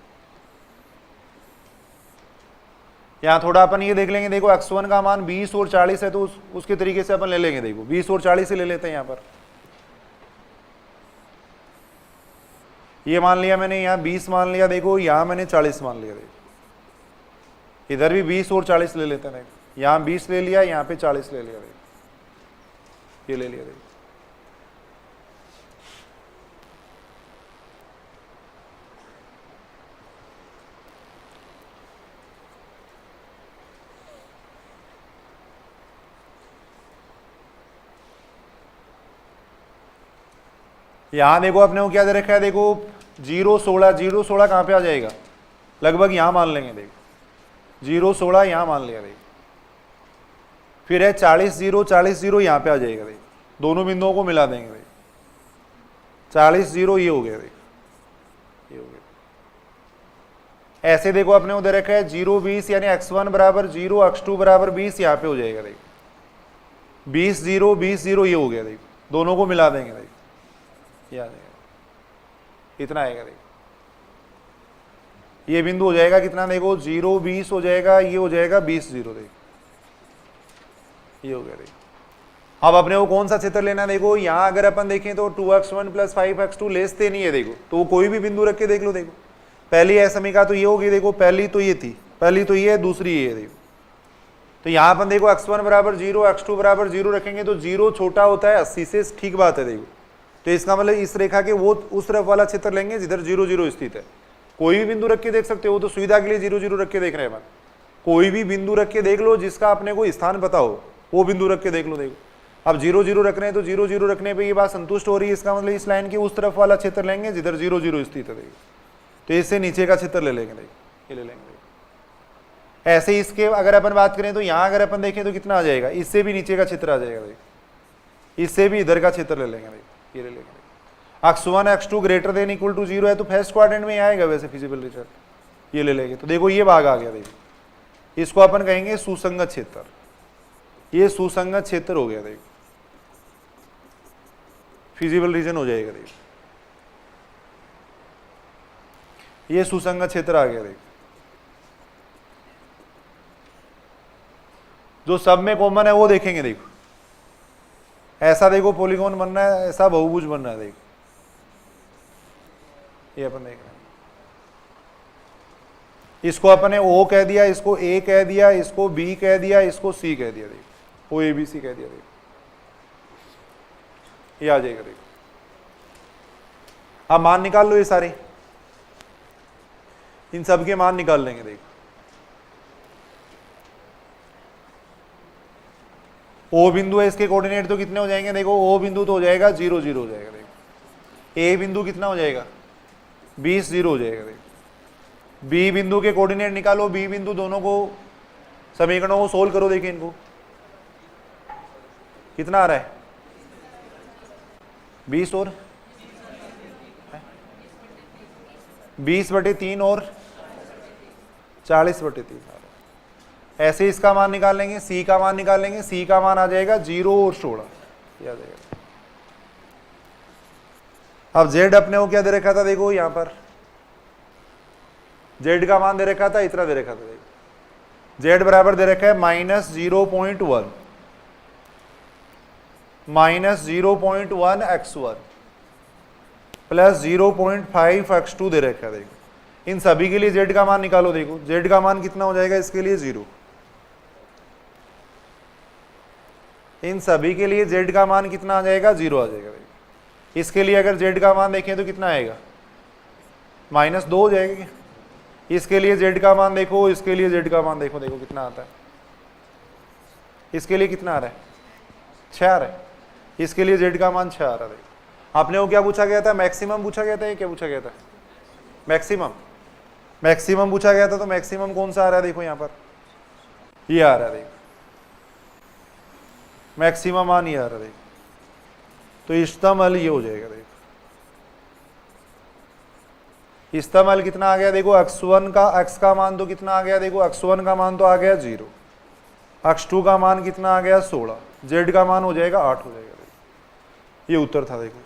यहाँ थोड़ा अपन ये देख लेंगे। देखो x1 का मान 20 और 40 है, तो उसके तरीके से अपन ले लेंगे। देखो 20 और 40 से ले लेते हैं। यहाँ पर ये मान लिया मैंने, यहाँ 20 मान लिया। देखो यहाँ मैंने 40 मान लिया। देखो इधर भी 20 और 40 ले लेते हैं। देखो यहाँ 20 ले लिया, यहाँ पे 40 ले लिया। देखो ये ले लिया। देखो यहाँ देखो अपने को क्या दे रखा है। देखो 0 16, 0 16 कहाँ पे आ जाएगा, लगभग यहाँ मान लेंगे। देखो 0 16 यहाँ मान लिया। देखो फिर है 40 0, 40 0 यहाँ पे आ जाएगा। देखो दोनों बिंदुओं को मिला देंगे। देखो 40 0 ये हो गया। देखो ये हो गया। ऐसे देखो अपने को दे रखा है 0 20, यानी x1 बराबर 0, x2 बराबर 20 यहाँ पे हो जाएगा। देखो 20 0, 20 0 ये हो गया। देखो दोनों को मिला देंगे। देखो ये आ जाएगा, इतना आएगा। देखो ये बिंदु हो जाएगा कितना देखो 0 20 हो जाएगा, ये हो जाएगा 20 0 देखो, ये हो गया देखो। अब अपने को कौन सा क्षेत्र लेना है देखो, यहाँ अगर अपन देखें तो 2x1 + 5x2 लेस थे नहीं है देखो, तो कोई भी बिंदु रख के देख लो देखो। पहली समीकरण तो ये होगी देखो, पहली तो ये थी, पहली तो ये है, दूसरी ये है देखो। तो यहाँ अपन देखो x1 = 0 x2 = 0 रखेंगे तो 0 छोटा होता है 80 से, ठीक बात है देखो। तो इसका मतलब इस रेखा के वो उस तरफ वाला क्षेत्र लेंगे जिधर 0 0 स्थित है। कोई भी बिंदु रख के देख सकते हो, तो सुविधा के लिए 0 0 रख के देख रहे हैं अपन। कोई भी बिंदु रख के देख लो जिसका अपने को स्थान पता हो, वो बिंदु रख के देख लो देखो। अब 0 0 रख रहे हैं तो 0 0 रखने पे ये बात संतुष्ट हो रही है, इसका मतलब इस लाइन के उस तरफ वाला क्षेत्र लेंगे जिधर 0 0 स्थित है देखो। तो इससे नीचे का क्षेत्र ले लेंगे देखो, ये ले लेंगे देखो। ऐसे ही इसके अगर अपन बात करें तो यहाँ अगर अपन देखें तो कितना आ जाएगा, इससे भी नीचे का क्षेत्र आ जाएगा देखो, इससे भी इधर का क्षेत्र ले लेंगे देखो, ये ले लेंगे देखो। x1 x2 > 0 है तो फर्स्ट क्वाड्रेंट में आएगा वैसे फिजिबल रिजल्ट, ये ले लेंगे। तो देखो ये भाग आ गया देखो, इसको अपन कहेंगे सुसंगत क्षेत्र, ये सुसंगत क्षेत्र हो गया देखो, फिजिबल रीजन हो जाएगा देखो, ये सुसंगत क्षेत्र आ गया देखो। जो सब में कॉमन है वो देखेंगे देखो, ऐसा देखो पॉलीगॉन बन रहा है, ऐसा बहुभुज बन रहा है देखो, ये अपन देख रहे हैं। इसको अपने O कह दिया, इसको A कह दिया, इसको B कह दिया, इसको C कह दिया देखो, O A B C कह दिया देखो, ये आ जाएगा देखो। अब मान निकाल लो ये सारे, इन सब के मान निकाल लेंगे देखो। O बिंदु है, इसके कोऑर्डिनेट तो कितने हो जाएंगे देखो, O बिंदु तो हो जाएगा 0 0 हो जाएगा देखो। A बिंदु कितना हो जाएगा 20 0 हो जाएगा देखो। B बिंदु के कोऑर्डिनेट निकालो, B बिंदु दोनों को समीकरणों को सोल्व करो, देखिए इनको कितना आ रहा है 20 और 20/3 और 40/3 आ रहा है। ऐसे इसका मान निकाल लेंगे, C का मान निकाल लेंगे, C का मान आ जाएगा 0 और 16, ये आ जाएगा। अब Z अपने को क्या दे रखा था देखो, यहां पर Z का मान दे रखा था, इतना दे रखा था देखो। Z बराबर दे रखा है -0.1 -0.1 x1 प्लस 0.5 x2 दे रखा है देखो। इन सभी के लिए Z का मान निकालो देखो, Z का मान कितना हो जाएगा इसके लिए 0, इन सभी के लिए Z का मान कितना आ जाएगा 0 आ जाएगा देखो। इसके लिए अगर Z का मान देखें तो कितना आएगा -2 हो जाएगा। इसके लिए Z का मान देखो, इसके लिए Z का मान देखो, देखो कितना आता है। इसके लिए कितना आ रहा है 6 आ रहा है, इसके लिए Z का मान 6 आ रहा है देखो। आपने वो क्या पूछा गया था, मैक्सिमम पूछा गया था, ये क्या पूछा गया था मैक्सिमम, मैक्सिमम पूछा गया था। तो मैक्सिमम कौन सा आ रहा है देखो, यहाँ पर ये आ रहा है देखो, मैक्सिमम मान ये आ रहा है देखो। तो इष्टतम हल ये हो जाएगा देखो। इष्टतम हल कितना आ गया देखो, x1 का x का मान तो कितना आ गया देखो, x1 का मान तो आ गया 0, x2 का मान कितना आ गया 16, z का मान हो जाएगा 8 हो जाएगा देखो। ये उत्तर था देखो।